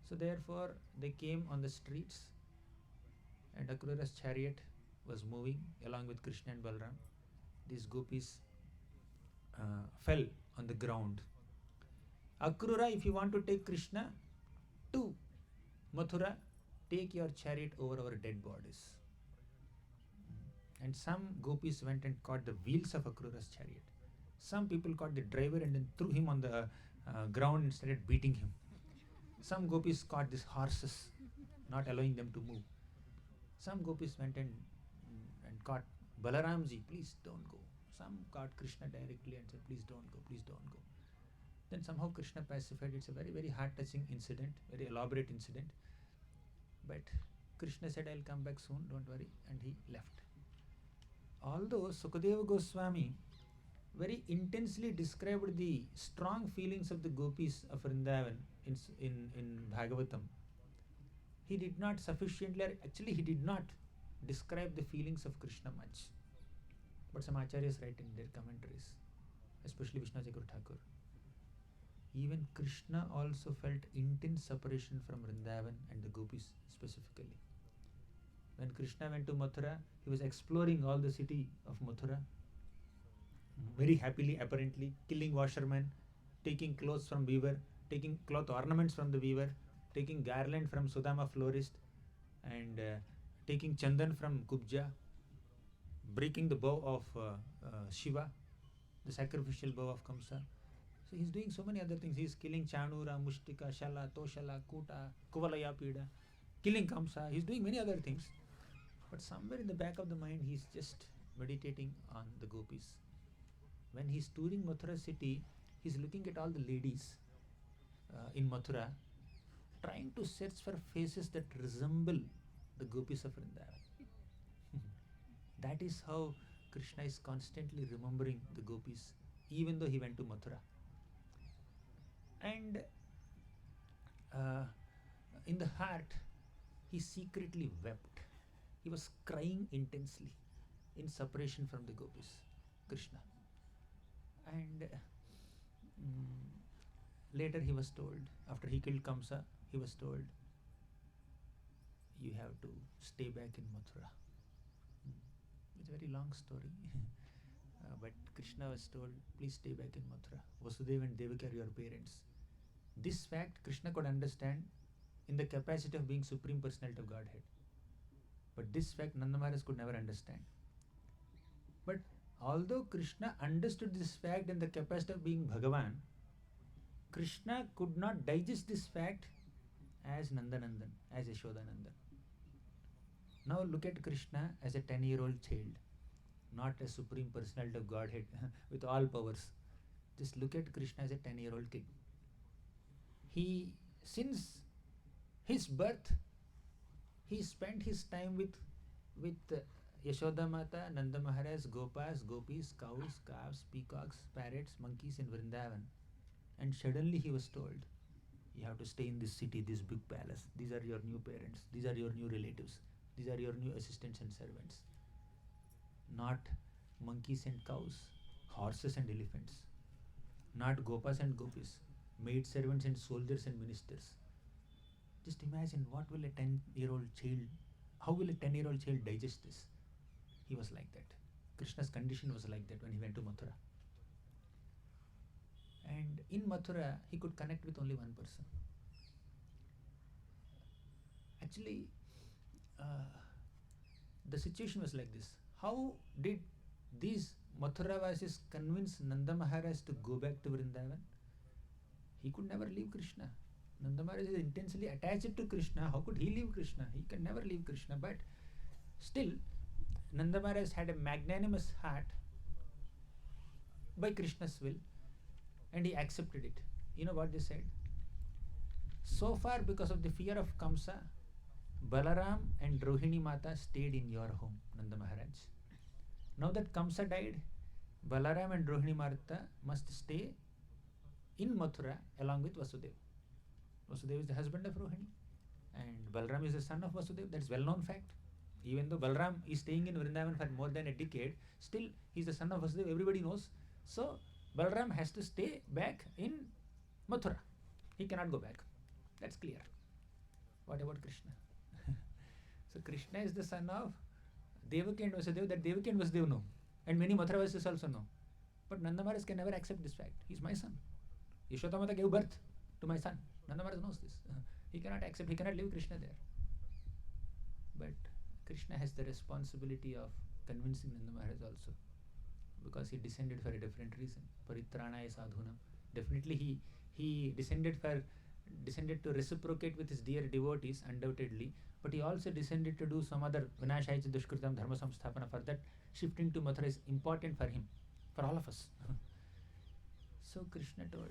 So therefore they came on the streets, and Akrura's chariot was moving along with Krishna and Balram. These gopis fell on the ground. Akrura, if you want to take Krishna to Mathura, take your chariot over our dead bodies. And some gopis went and caught the wheels of Akrura's chariot. Some people caught the driver and then threw him on the ground and started beating him. Some gopis caught these horses, not allowing them to move. Some gopis went and caught Balaramji, please don't go. Some caught Krishna directly and said, please don't go, please don't go. Then somehow Krishna pacified. It's a very, very heart-touching incident, very elaborate incident. But Krishna said, I'll come back soon, don't worry, and he left. Although Sukadeva Goswami very intensely described the strong feelings of the gopis of Vrindavan in Bhagavatam, he did not sufficiently, actually he did not describe the feelings of Krishna much. But some acharyas write in their commentaries, especially Vishnu Chakur Thakur. Even Krishna also felt intense separation from Vrindavan and the gopis specifically. When Krishna went to Mathura, he was exploring all the city of Mathura very happily, apparently, killing washermen, taking clothes from weaver, taking cloth ornaments from the weaver, taking garland from Sudama florist, and taking chandan from Kubja, breaking the bow of Shiva, the sacrificial bow of Kamsa. So he's doing so many other things. He's killing Chanura, Mushtika, Shala, Toshala, Kuta, Kuvalaya Pida, killing Kamsa. He's doing many other things. But somewhere in the back of the mind, he's just meditating on the gopis. When he's touring Mathura city, he's looking at all the ladies in Mathura, trying to search for faces that resemble the gopis of Vrindavan. That is how Krishna is constantly remembering the gopis, even though he went to Mathura. And in the heart, he secretly wept. He was crying intensely in separation from the gopis, Krishna. And later he was told, after he killed Kamsa, he was told, you have to stay back in Mathura. It's a very long story. But Krishna was told, please stay back in Mathura. Vasudeva and Devaki are your parents. This fact Krishna could understand in the capacity of being Supreme Personality of Godhead. But this fact Nanda Maharaj could never understand. But although Krishna understood this fact in the capacity of being Bhagavan, Krishna could not digest this fact as Nandanandan, as Yashodanandan. Now look at Krishna as a 10-year-old child, not a Supreme Personality of Godhead with all powers. Just look at Krishna as a 10-year-old kid. He, since his birth, he spent his time with Yashoda Mata, Nanda Maharaj, Gopas, Gopis, cows, calves, peacocks, parrots, monkeys in Vrindavan. And suddenly he was told, you have to stay in this city, this big palace. These are your new parents. These are your new relatives. These are your new assistants and servants. Not monkeys and cows, horses and elephants. Not Gopas and Gopis, maid servants and soldiers and ministers. Just imagine what will a 10-year-old child, how will a 10-year-old child digest this? He was like that. Krishna's condition was like that when he went to Mathura. And in Mathura, he could connect with only one person. Actually, the situation was like this. How did these Mathuravasis convince Nanda Maharaj to go back to Vrindavan? He could never leave Krishna. Nanda Maharaj is intensely attached to Krishna. How could he leave Krishna? He can never leave Krishna. But still, Nanda Maharaj had a magnanimous heart by Krishna's will, and he accepted it. You know what they said? So far, because of the fear of Kamsa, Balaram and Rohini Mata stayed in your home, Nanda Maharaj. Now that Kamsa died, Balaram and Rohini Mata must stay in Mathura along with Vasudeva. Vasudeva is the husband of Rohini, and Balaram is the son of Vasudeva. That's well-known fact. Even though Balaram is staying in Vrindavan for more than a decade, still he is the son of Vasudeva. Everybody knows. So Balaram has to stay back in Mathura. He cannot go back. That's clear. What about Krishna? So Krishna is the son of Devaki and Vasudeva. That Devaki and Vasudeva know. And many Mathuravasis also know. But Nanda Maharaj can never accept this fact. He's my son. Yashoda Mata gave birth to my son. Nanda Maharaj knows this. He cannot accept, he cannot leave Krishna there. But Krishna has the responsibility of convincing Nanda Maharaj also, because he descended for a different reason. Paritranaya sadhunam. Definitely he descended to reciprocate with his dear devotees, undoubtedly, but he also descended to do some other vinashaya dushkritam dharma samsthapana. For that, shifting to Mathura is important for him, for all of us. So Krishna told,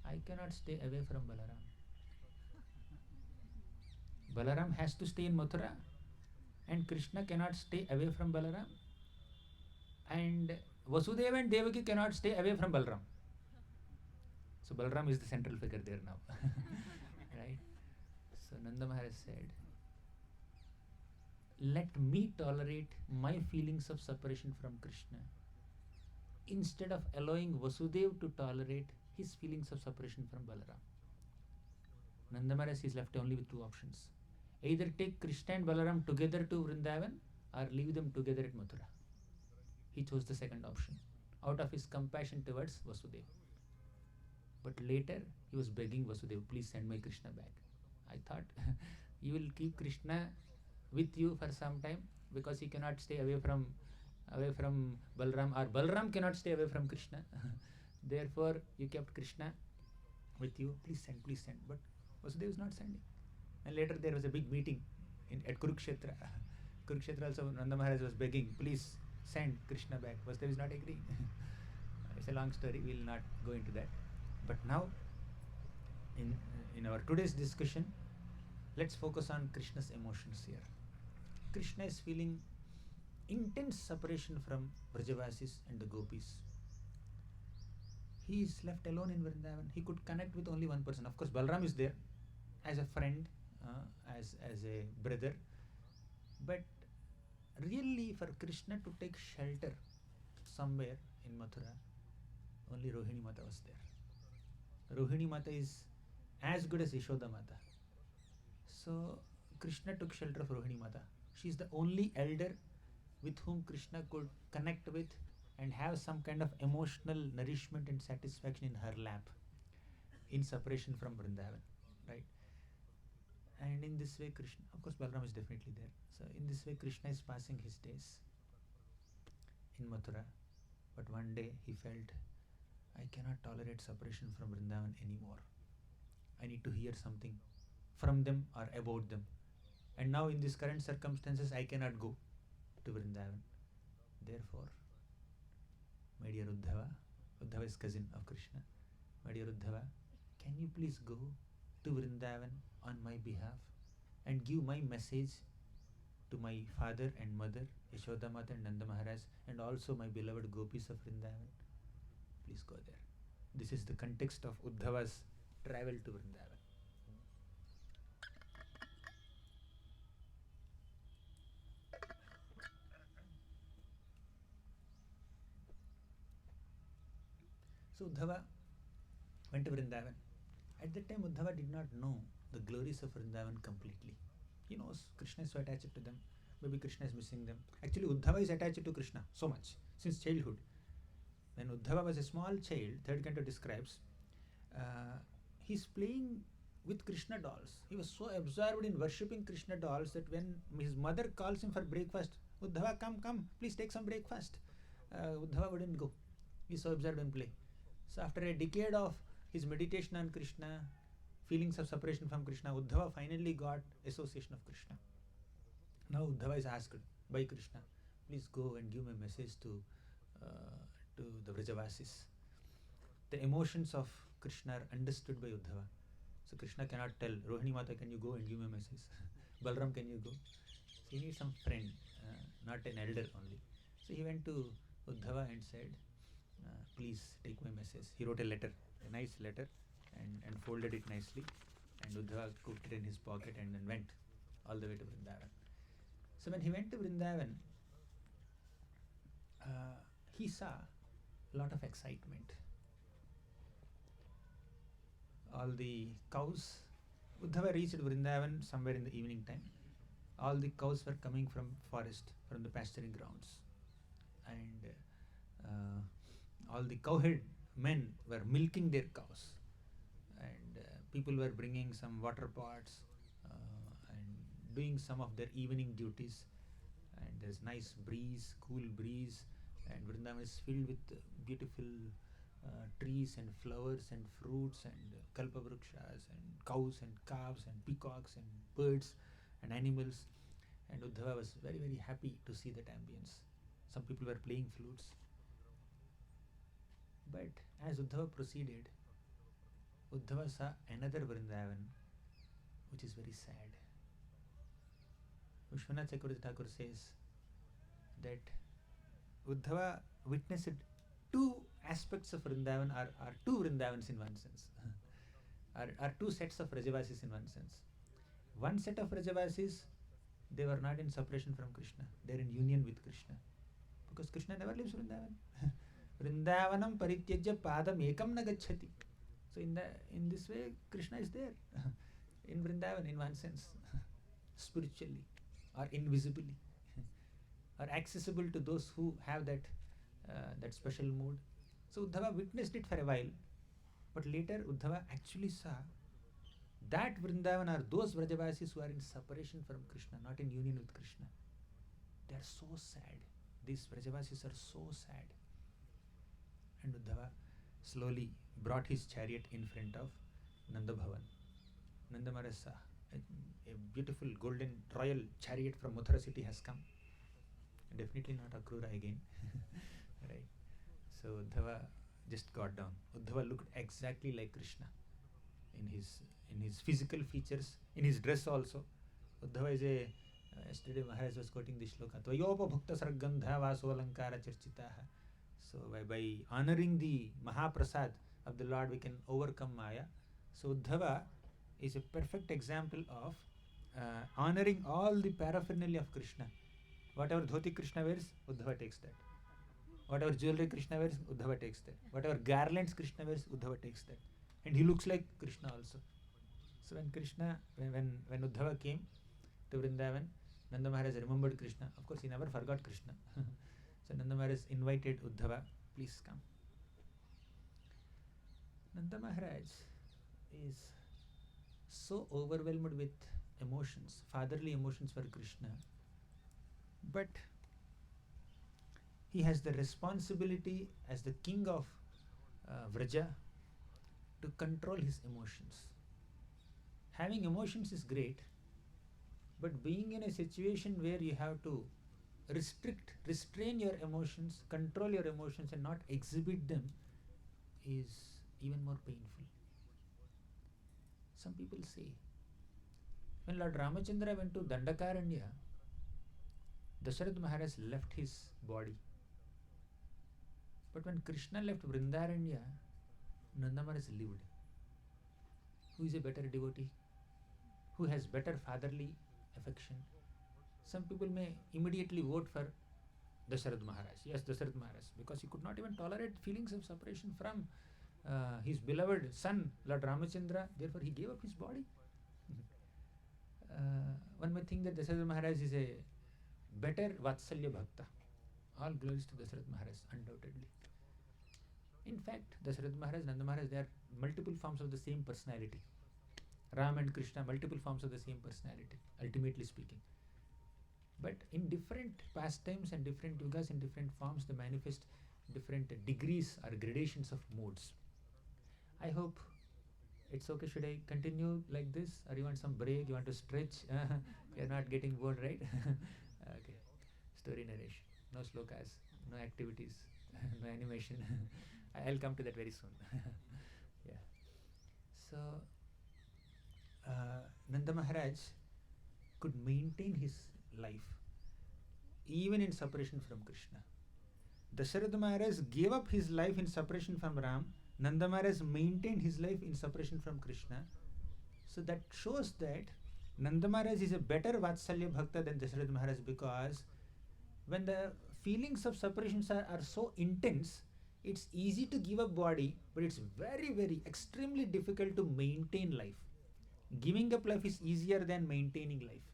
I cannot stay away from Balaram. Balaram has to stay in Mathura, and Krishna cannot stay away from Balaram, and Vasudeva and Devaki cannot stay away from Balaram. So Balaram is the central figure there now. Right? So Nanda Maharaj said, let me tolerate my feelings of separation from Krishna instead of allowing Vasudeva to tolerate his feelings of separation from Balaram. Nanda Maharaj is left only with two options. Either take Krishna and Balaram together to Vrindavan or leave them together at Mathura. He chose the second option out of his compassion towards Vasudeva. But later he was begging Vasudeva, please send my Krishna back. I thought you will keep Krishna with you for some time because he cannot stay away from Balaram, or Balaram cannot stay away from Krishna. Therefore you kept Krishna with you. Please send. But Vasudeva is not sending. And later there was a big meeting at Kurukshetra. Kurukshetra also Nanda Maharaj was begging, please send Krishna back. Vasudeva is not agreeing. It's a long story, we will not go into that. But now, in our today's discussion, let's focus on Krishna's emotions here. Krishna is feeling intense separation from Vrajavasis and the Gopis. He is left alone in Vrindavan. He could connect with only one person. Of course, Balaram is there as a friend, as a brother. But really, for Krishna to take shelter somewhere in Mathura, only Rohini Mata was there. Rohini Mata is as good as Yashoda Mata. So Krishna took shelter of Rohini Mata. She is the only elder with whom Krishna could connect with and have some kind of emotional nourishment and satisfaction in her lap in separation from Vrindavan, right? And in this way Krishna, of course Balaram is definitely there. So in this way Krishna is passing his days in Mathura. But one day he felt, I cannot tolerate separation from Vrindavan anymore. I need to hear something from them or about them. And now in these current circumstances I cannot go to Vrindavan. Therefore, my dear Uddhava is cousin of Krishna. My dear Uddhava, can you please go to Vrindavan on my behalf and give my message to my father and mother, Yashoda Mata and Nanda Maharaj, and also my beloved Gopis of Vrindavan? Please go there. This is the context of Uddhava's travel to Vrindavan. So Uddhava went to Vrindavan. At that time Uddhava did not know the glories of Vrindavan completely. He knows Krishna is so attached to them. Maybe Krishna is missing them. Actually Uddhava is attached to Krishna so much since childhood. When Uddhava was a small child, third canto describes, he's playing with Krishna dolls. He was so absorbed in worshipping Krishna dolls that when his mother calls him for breakfast, Uddhava, come, please take some breakfast. Uddhava wouldn't go. He's so absorbed in play. So after a decade of his meditation on Krishna, feelings of separation from Krishna, Uddhava finally got association of Krishna. Now Uddhava is asked by Krishna, please go and give my message to the Vrajavasis. The emotions of Krishna are understood by Uddhava. So Krishna cannot tell, Rohini Mata, can you go and give my message? Balaram, can you go? So he needs some friend, not an elder only. So he went to Uddhava and said, please take my message. He wrote a letter, a nice letter, and folded it nicely. And Uddhava put it in his pocket and then went all the way to Vrindavan. So when he went to Vrindavan, he saw lot of excitement. All the cows, Uddhava reached Vrindavan somewhere in the evening time. All the cows were coming from forest, from the pasturing grounds, and all the cowherd men were milking their cows, and people were bringing some water pots and doing some of their evening duties, and there's nice breeze, cool breeze, and Vrindavan is filled with beautiful trees and flowers and fruits and kalpavrukshas and cows and calves and peacocks and birds and animals, and Uddhava was very, very happy to see that ambience. Some people were playing flutes. But as Uddhava proceeded, Uddhava saw another Vrindavan which is very sad. Vishwanath Chakravarti Thakur says that Uddhava witnessed two aspects of Vrindavan, are two Vrindavans in one sense, are two sets of Vrajavasis in one sense. One set of Vrajavasis, they were not in separation from Krishna, they are in union with Krishna, because Krishna never leaves Vrindavan. Vrindavanam parityajya padam ekam na gacchati. So in this way, Krishna is there in Vrindavan in one sense, spiritually or invisibly, or accessible to those who have that special mood. So Uddhava witnessed it for a while, but later Uddhava actually saw that Vrindavan are those Vrajavasis who are in separation from Krishna, not in union with Krishna. They are so sad. These Vrajavasis are so sad. And Uddhava slowly brought his chariot in front of Nanda Bhavan. Nanda Maharaj saw a beautiful golden royal chariot from Mathura city has come. Definitely not Akrura again. Right. So Uddhava just got down. Uddhava looked exactly like Krishna in his physical features, in his dress also. Uddhava is a yesterday Maharaj was quoting this shloka, Tvayopa bhukta sargandha vaso alankara charchitaha. So by honoring the Mahaprasad of the Lord, we can overcome Maya. So Uddhava is a perfect example of honoring all the paraphernalia of Krishna. Whatever dhoti Krishna wears, Uddhava takes that. Whatever jewelry Krishna wears, Uddhava takes that. Whatever garlands Krishna wears, Uddhava takes that. And he looks like Krishna also. So when Uddhava came to Vrindavan, Nanda Maharaj remembered Krishna. Of course, he never forgot Krishna. So Nanda Maharaj invited Uddhava, please come. Nanda Maharaj is so overwhelmed with emotions, fatherly emotions for Krishna, but he has the responsibility as the king of Vraja to control his emotions. Having emotions is great, but being in a situation where you have to restrain your emotions, control your emotions and not exhibit them is even more painful. Some people say, when Lord Ramachandra went to Dandakaranya, Dasharatha Maharaj left his body. But when Krishna left Vrindaranya, Nanda Maharaj lived. Who is a better devotee? Who has better fatherly affection? Some people may immediately vote for Dasharatha Maharaj. Yes, Dasharatha Maharaj, because he could not even tolerate feelings of separation from his beloved son, Lord Ramachandra. Therefore, he gave up his body. One may think that Dasharatha Maharaj is a better Vatsalya Bhakta. All glories to Dasharatha Maharaj, undoubtedly. In fact, Dasharatha Maharaj, Nanda Maharaj, they are multiple forms of the same personality. Ram and Krishna, multiple forms of the same personality, ultimately speaking. But in different pastimes and different yugas, in different forms, they manifest different degrees or gradations of moods. I hope it's okay. Should I continue like this, or you want some break? You want to stretch? You're not getting bored, right? Okay. Story narration. No slokas, no activities, no animation. I'll come to that very soon. Yeah. So Nanda Maharaj could maintain his life even in separation from Krishna. Dasharatha Maharaj gave up his life in separation from Ram. Nanda Maharaj maintained his life in separation from Krishna. So that shows that Nanda Maharaj is a better Vatsalya Bhakta than Dasharatha Maharaj, because when the feelings of separations are so intense, It's easy to give up body, but it's very, very extremely difficult to maintain life. Giving up life is easier than maintaining life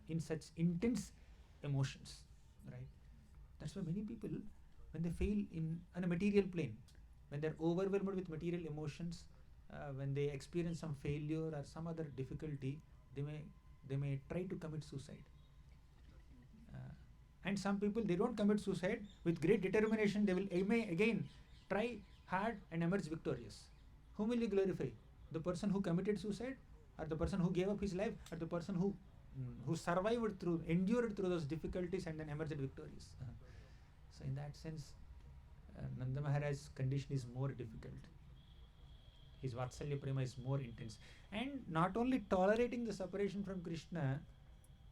in such intense emotions, right? That's why many people, when they fail on a material plane, when they're overwhelmed with material emotions, when they experience some failure or some other difficulty, they may try to commit suicide. And some people, they don't commit suicide. With great determination, they will again try hard and emerge victorious. Whom will you glorify? The person who committed suicide, or the person who gave up his life, or the person who endured through those difficulties and then emerged victorious? So in that sense, Nanda Maharaj's condition is more difficult. His Vatsalya Prema is more intense. And not only tolerating the separation from Krishna,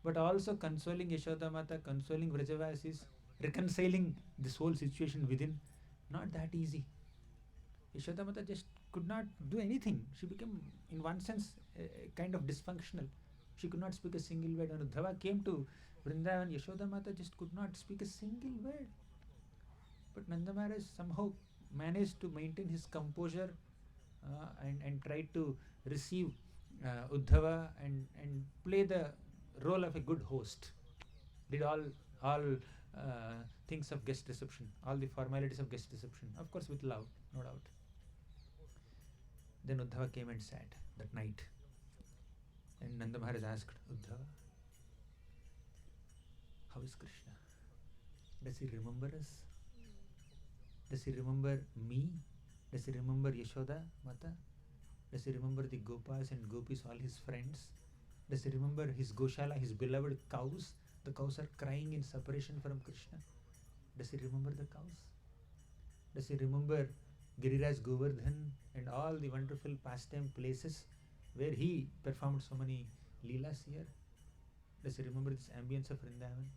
but also consoling Yashoda Mata, consoling Vrajavasis, reconciling this whole situation within. Not that easy. Yashoda Mata just could not do anything. She became, in one sense, kind of dysfunctional. She could not speak a single word. When Dhruva came to Vrindavan, Yashoda Mata just could not speak a single word. But Nanda Maharaj somehow managed to maintain his composure and tried to receive Uddhava and play the role of a good host. Did all things of guest reception, all the formalities of guest reception, of course with love, no doubt. Then Uddhava came and sat that night, and Nanda Maharaj asked Uddhava, how is Krishna? Does he remember us? Does he remember me? Does he remember Yashoda Mata? Does he remember the Gopas and Gopis, all his friends? Does he remember his Goshala, his beloved cows? The cows are crying in separation from Krishna. Does he remember the cows? Does he remember Giriraj Govardhan and all the wonderful pastime places where he performed so many leelas here? Does he remember this ambience of Vrindavan?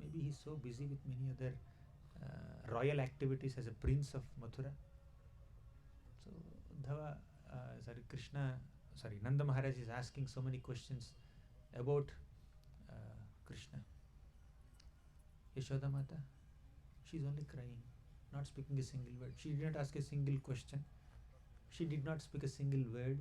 Maybe he's so busy with many other royal activities as a prince of Mathura. So Nanda Maharaj is asking so many questions about Krishna. Yashoda Mata, she's only crying, not speaking a single word. She did not ask a single question. She did not speak a single word.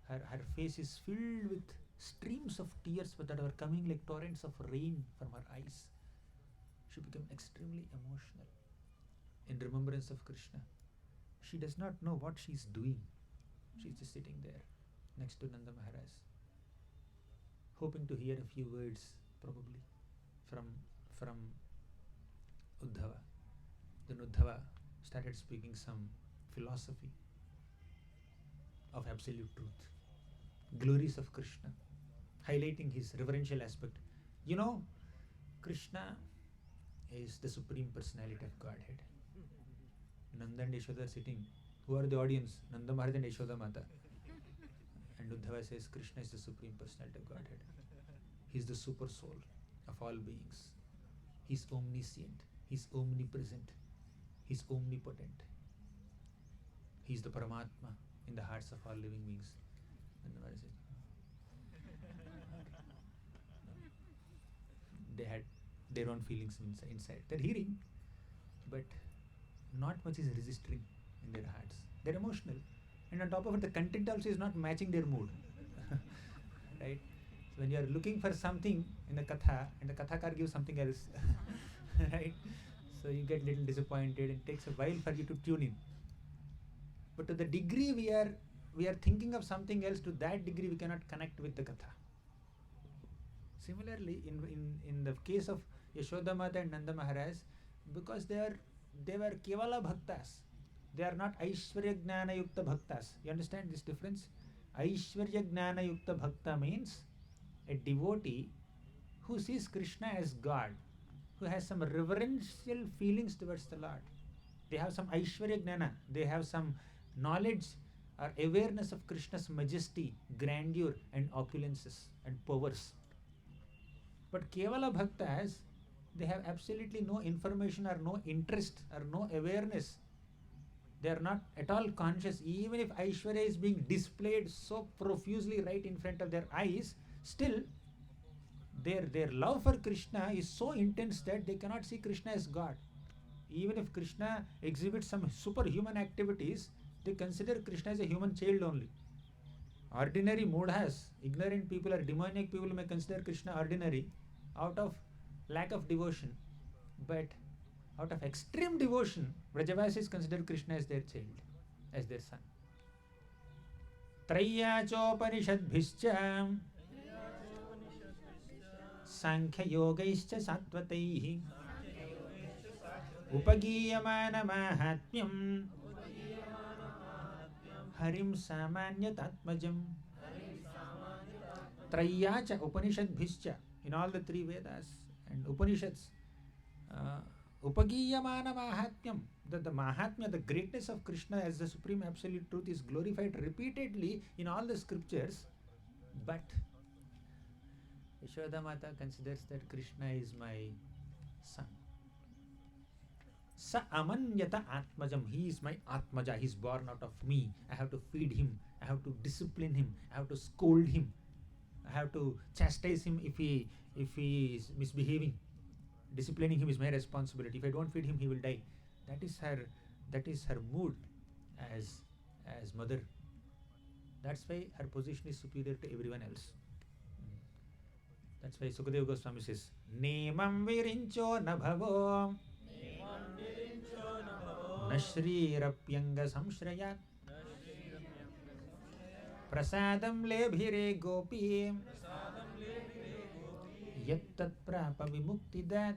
Her face is filled with streams of tears that were coming like torrents of rain from her eyes. She became extremely emotional in remembrance of Krishna. She does not know what she is doing. She is just sitting there next to Nanda Maharaj, hoping to hear a few words probably from Uddhava. Then Uddhava started speaking some philosophy of absolute truth, glories of Krishna, highlighting his reverential aspect. You know, Krishna is the Supreme Personality of Godhead. Nanda and Yashoda are sitting. Who are the audience? Nanda Maharaj and Yashoda Mata. And Uddhava says Krishna is the Supreme Personality of Godhead. He is the super soul of all beings. He is omniscient. He is omnipresent. He is omnipotent. He is the Paramatma in the hearts of all living beings. Nanda Maharaj says, they had their own feelings inside. They're hearing, but not much is registering in their hearts. They're emotional, and on top of it, the content also is not matching their mood. Right? So when you are looking for something in the Katha, and the Kathakar gives something else, right? So you get little disappointed. It takes a while for you to tune in. But to the degree we are thinking of something else, to that degree we cannot connect with the Katha. Similarly, in the case of Yashoda Mata and Nanda Maharaj, because they were Kevala Bhaktas. They are not Aishwarya Gnana Yukta Bhaktas. You understand this difference? Aishwarya Gnana Yukta Bhakta means a devotee who sees Krishna as God, who has some reverential feelings towards the Lord. They have some Aishwarya Gnana. They have some knowledge or awareness of Krishna's majesty, grandeur and opulences and powers. But Kevala Bhaktas, they have absolutely no information or no interest or no awareness. They are not at all conscious. Even if Aishwarya is being displayed so profusely right in front of their eyes, still their love for Krishna is so intense that they cannot see Krishna as God. Even if Krishna exhibits some superhuman activities, they consider Krishna as a human child only. Ordinary mudhas, ignorant people or demoniac people may consider Krishna ordinary out of lack of devotion. But out of extreme devotion, Vrajavasis consider Krishna as their child, as their son. Trayyachopanishadbhischa Sankhya yogaischa satvataihi Upagiyamana mahatmyam Harim samanyatatmajam. Trayyacha Upanishadbhischa, in all the three Vedas and Upanishads, Upagiyamana mahatmyam, the mahatmya, the greatness of Krishna as the supreme absolute truth is glorified repeatedly in all the scriptures. But Yashoda Mata considers that Krishna is my son. Sa amanyata atmajam, he is my atmaja, he is born out of me. I have to feed him, I have to discipline him, I have to scold him, I have to chastise him if he is misbehaving. Disciplining him is my responsibility. If I don't feed him, he will die. That is her mood as mother. That's why her position is superior to everyone else. That's why Sukadeva Goswami says, Nemam virincho nabhavo Nashrirapyanga samshrayat Prasadam lebhire gopi Yattat prapa vimukti dat.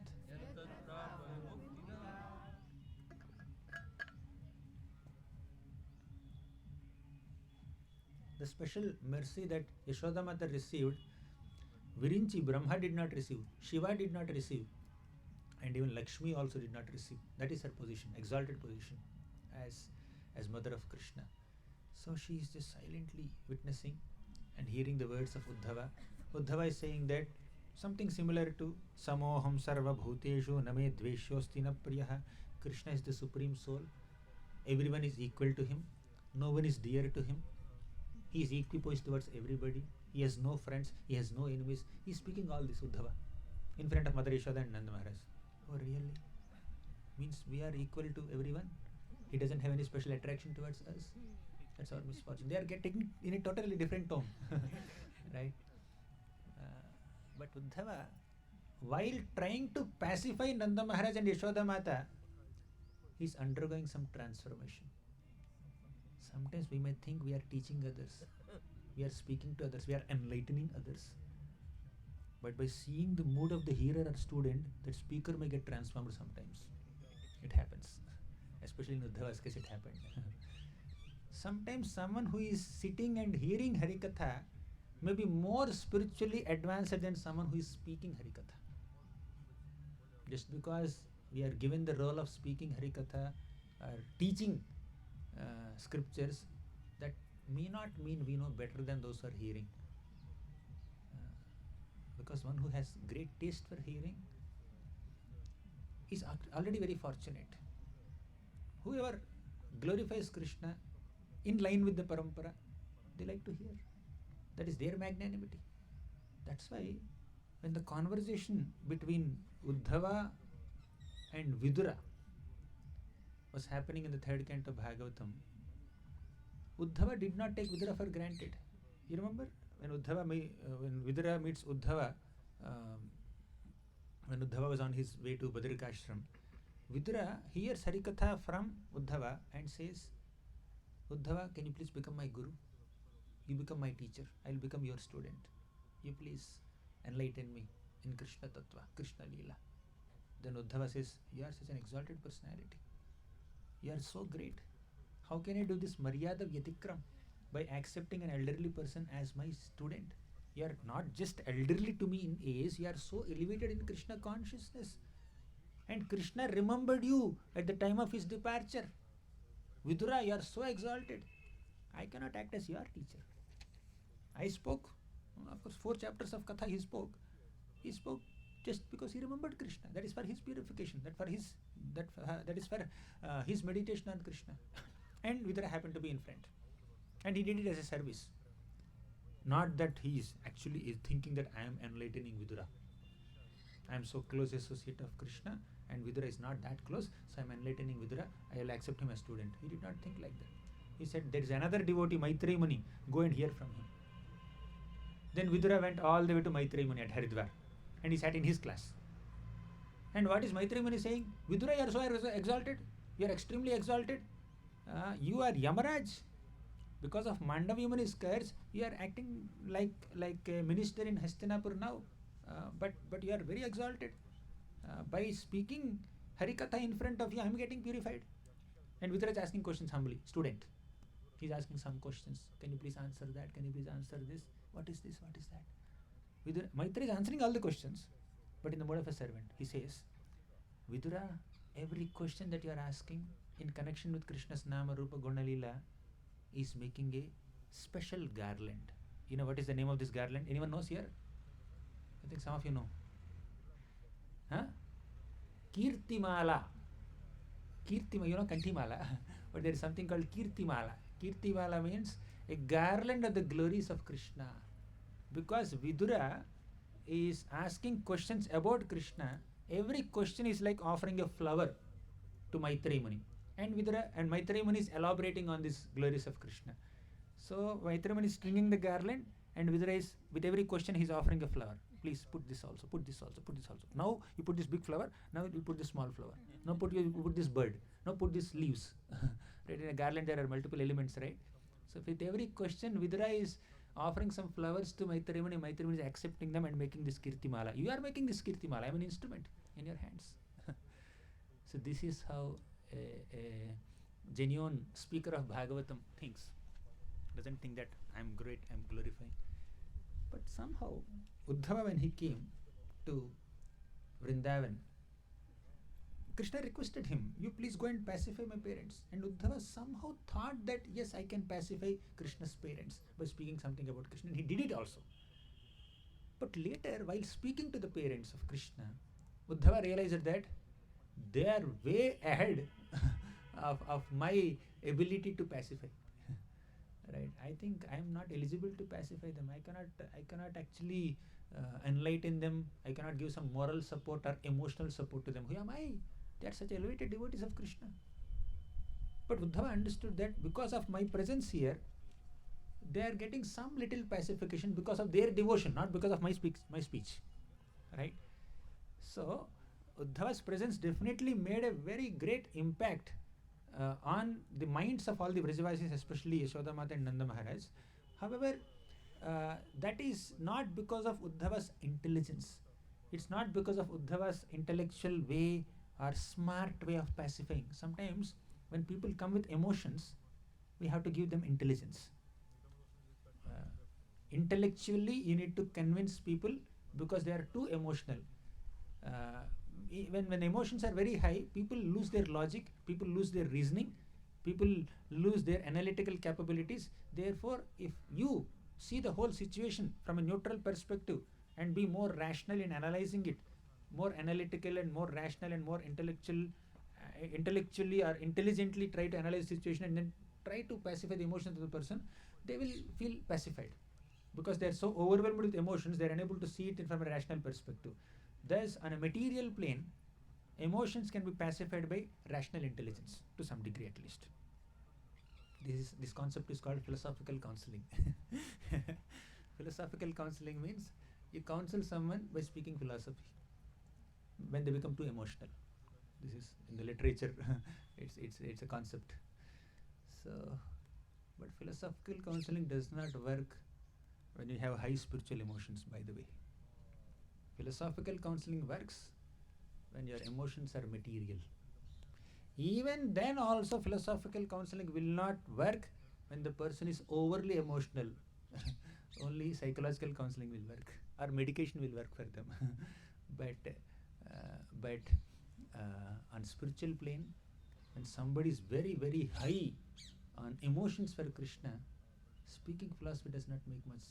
The special mercy that Yashoda Mata received, Virinchi, Brahma did not receive, Shiva did not receive, and even Lakshmi also did not receive. That is her position, exalted position as mother of Krishna. So she is just silently witnessing and hearing the words of Uddhava. Uddhava is saying that something similar to Samoham Sarva Bhuteshu Name Dveshyosti na Priyaha. Krishna is the supreme soul. Everyone is equal to him. No one is dear to him. He is equipoised towards everybody. He has no friends. He has no enemies. He is speaking all this, Uddhava, in front of Mother Yashoda and Nanda Maharaj. Oh, really? Means we are equal to everyone? He doesn't have any special attraction towards us? That's our misfortune. They are getting in a totally different tone. Right? But Uddhava, while trying to pacify Nanda Maharaj and Yashoda Mata, he is undergoing some transformation. Sometimes we may think we are teaching others, we are speaking to others, we are enlightening others. But by seeing the mood of the hearer or student, that speaker may get transformed sometimes. It happens. Especially in Uddhava's case, it happened. Sometimes someone who is sitting and hearing Harikatha may be more spiritually advanced than someone who is speaking Harikatha. Just because we are given the role of speaking Harikatha or teaching scriptures, that may not mean we know better than those who are hearing. Because one who has great taste for hearing is already very fortunate. Whoever glorifies Krishna in line with the parampara, they like to hear. That is their magnanimity. That's why when the conversation between Uddhava and Vidura was happening in the third canto of Bhagavatam, Uddhava did not take Vidura for granted. You remember when when Vidura meets Uddhava, when Uddhava was on his way to Badrikashram, Vidura hears Harikatha from Uddhava and says, Uddhava, can you please become my guru? You become my teacher. I will become your student. You please enlighten me in Krishna Tattva, Krishna Leela. Then Uddhava says, you are such an exalted personality. You are so great. How can I do this Maryada Vyatikram? By accepting an elderly person as my student. You are not just elderly to me in age, you are so elevated in Krishna consciousness. And Krishna remembered you at the time of his departure. Vidura, you are so exalted. I cannot act as your teacher. I spoke, of course, 4 chapters of Katha he spoke. He spoke just because he remembered Krishna. That is for his purification. That is for his meditation on Krishna. And Vidura happened to be in front. And he did it as a service. Not that he is actually thinking that I am enlightening Vidura. I am so close associate of Krishna, and Vidura is not that close, so I am enlightening Vidura, I will accept him as student. He did not think like that. He said, there is another devotee, Maitreyi Muni, go and hear from him. Then Vidura went all the way to Maitreyi Muni at Haridwar, and he sat in his class. And what is Maitreyi Muni saying? Vidura, you are so exalted, you are extremely exalted, you are Yamaraj. Because of Mandavi Muni's curse, you are acting like a minister in Hastinapur now, but you are very exalted. By speaking Harikatha in front of you, I am getting purified. And Vidura is asking questions humbly. Student, he is asking some questions. Can you please answer that? Can you please answer this? What is this? What is that? Vidura, Maitreyi is answering all the questions, but in the mode of a servant. He says, Vidura, every question that you are asking in connection with Krishna's Nama, Rupa, Guna, Leela is making a special garland. You know what is the name of this garland? Anyone knows here? I think some of you know. Huh? Kirtimala. Kirtimala, you know Kantimala, but there is something called Kirtimala. Kirtimala means a garland of the glories of Krishna. Because Vidura is asking questions about Krishna, every question is like offering a flower to Maitreyi Muni. And Vidura and Maitreyi Muni is elaborating on these glories of Krishna. So Maitreyi Muni is stringing the garland, and Vidura is, with every question, he is offering a flower. Please put this also, put this also, put this also. Now you put this big flower, now you put this small flower. Now you put this bird, now put these leaves. Right? In a garland there are multiple elements, right? So with every question, Vidura is offering some flowers to Maitreyi Muni. Maitreyi Muni is accepting them and making this Kirtimala. You are making this Kirtimala. I am an instrument in your hands. So this is how a genuine speaker of Bhagavatam thinks. Doesn't think that I am great, I am glorifying. But somehow, Uddhava, when he came to Vrindavan, Krishna requested him, you please go and pacify my parents. And Uddhava somehow thought that yes, I can pacify Krishna's parents by speaking something about Krishna. And he did it also. But later, while speaking to the parents of Krishna, Uddhava realized that they are way ahead of my ability to pacify. Right? I think I am not eligible to pacify them. I cannot actually enlighten them. I cannot give some moral support or emotional support to them. Who am I? They are such elevated devotees of Krishna. But Uddhava understood that because of my presence here, they are getting some little pacification because of their devotion, not because of my speech. Right? So Uddhava's presence definitely made a very great impact on the minds of all the Vrajavasis, especially Yashodamata and Nanda Maharaj. However, that is not because of Uddhava's intelligence. It's not because of Uddhava's intellectual way or smart way of pacifying. Sometimes when people come with emotions, we have to give them intelligence. Intellectually, you need to convince people because they are too emotional. When emotions are very high, people lose their logic, people lose their reasoning, people lose their analytical capabilities. Therefore, if you see the whole situation from a neutral perspective and be more rational in analyzing it, more analytical and more rational and more intellectually or intelligently try to analyze the situation and then try to pacify the emotions of the person, they will feel pacified. Because they are so overwhelmed with emotions, they are unable to see it from a rational perspective. Thus, on a material plane, emotions can be pacified by rational intelligence, to some degree at least. This concept is called philosophical counseling. Philosophical counseling means you counsel someone by speaking philosophy when they become too emotional. This is in the literature. it's a concept. So, but philosophical counseling does not work when you have high spiritual emotions, by the way. Philosophical counseling works when your emotions are material. Even then also philosophical counseling will not work when the person is overly emotional. Only psychological counseling will work, or medication will work for them. But on spiritual plane, when somebody is very, very high on emotions for Krishna, speaking philosophy does not make much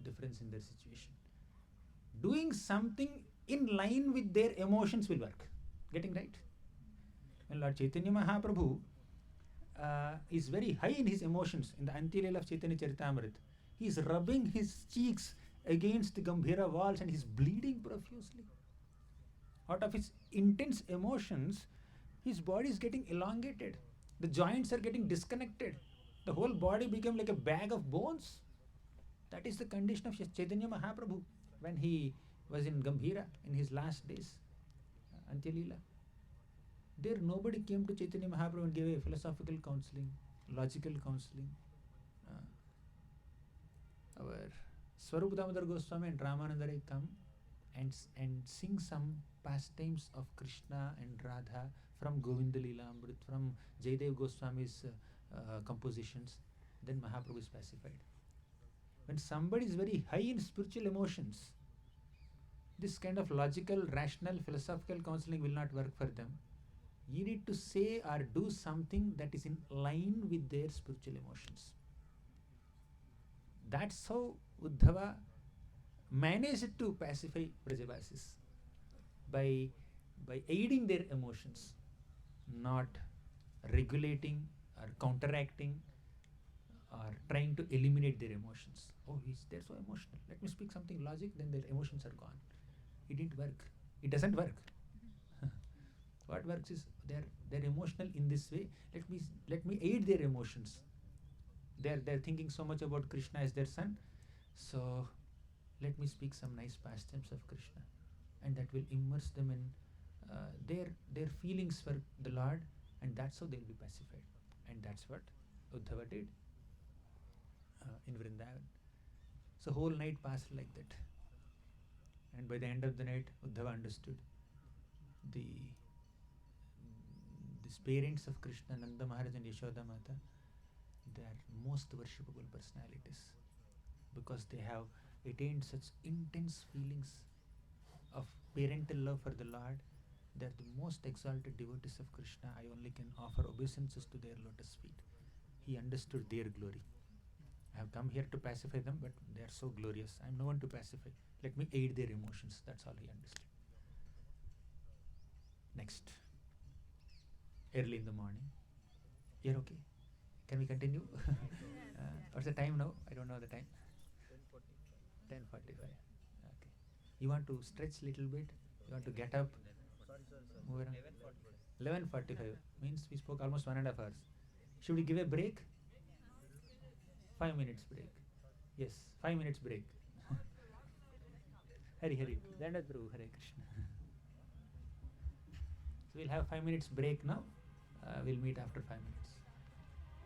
difference in their situation. Doing something in line with their emotions will work. Getting right? When Lord Chaitanya Mahaprabhu is very high in his emotions in the Antya-Leela of Chaitanya Charitamrita, he is rubbing his cheeks against the Gambhira walls and he is bleeding profusely. out of his intense emotions, his body is getting elongated. The joints are getting disconnected. The whole body became like a bag of bones. That is the condition of Chaitanya Mahaprabhu when he was in Gambhira in his last days, Antyalila. There nobody came to Chaitanya Mahaprabhu and gave a philosophical counseling, logical counseling. Our Swarupa Damodar Goswami and Ramananda Rai come and sing some pastimes of Krishna and Radha from Govinda Leela Amrit, from Jaidev Goswami's compositions. Then Mahaprabhu is pacified. When somebody is very high in spiritual emotions, this kind of logical, rational, philosophical counseling will not work for them. You need to say or do something that is in line with their spiritual emotions. That's how Uddhava managed to pacify Vrajavasis, by aiding their emotions, not regulating or counteracting or trying to eliminate their emotions. Oh, they're so emotional. Let me speak something logic, then their emotions are gone. It didn't work. It doesn't work. What works is they're emotional in this way. Let me aid their emotions. They're thinking so much about Krishna as their son. So let me speak some nice pastimes of Krishna, and that will immerse them in their feelings for the Lord, and that's how they'll be pacified. And that's what Uddhava did in Vrindavan. So whole night passed like that, and by the end of the night, Uddhava understood these parents of Krishna, Nanda Maharaj and Yashoda Mata, they are most worshipable personalities because they have attained such intense feelings of parental love for the Lord. They are the most exalted devotees of Krishna. I only can offer obeisances to their lotus feet. He understood their glory. I have come here to pacify them, but they are so glorious. I am no one to pacify. Let me aid their emotions. That's all he understood. Next. Early in the morning. You're okay? Can we continue? What's the time now? I don't know the time. 10:45. Okay. You want to stretch little bit? You want to get up? Move around? 11:45 means we spoke almost 1.5 hours. Should we give a break? 5 minutes break. Yes, 5 minutes break. Hari Hari. Dandat Prabhu, Hare Krishna. So we'll have 5 minutes break now. We'll meet after 5 minutes.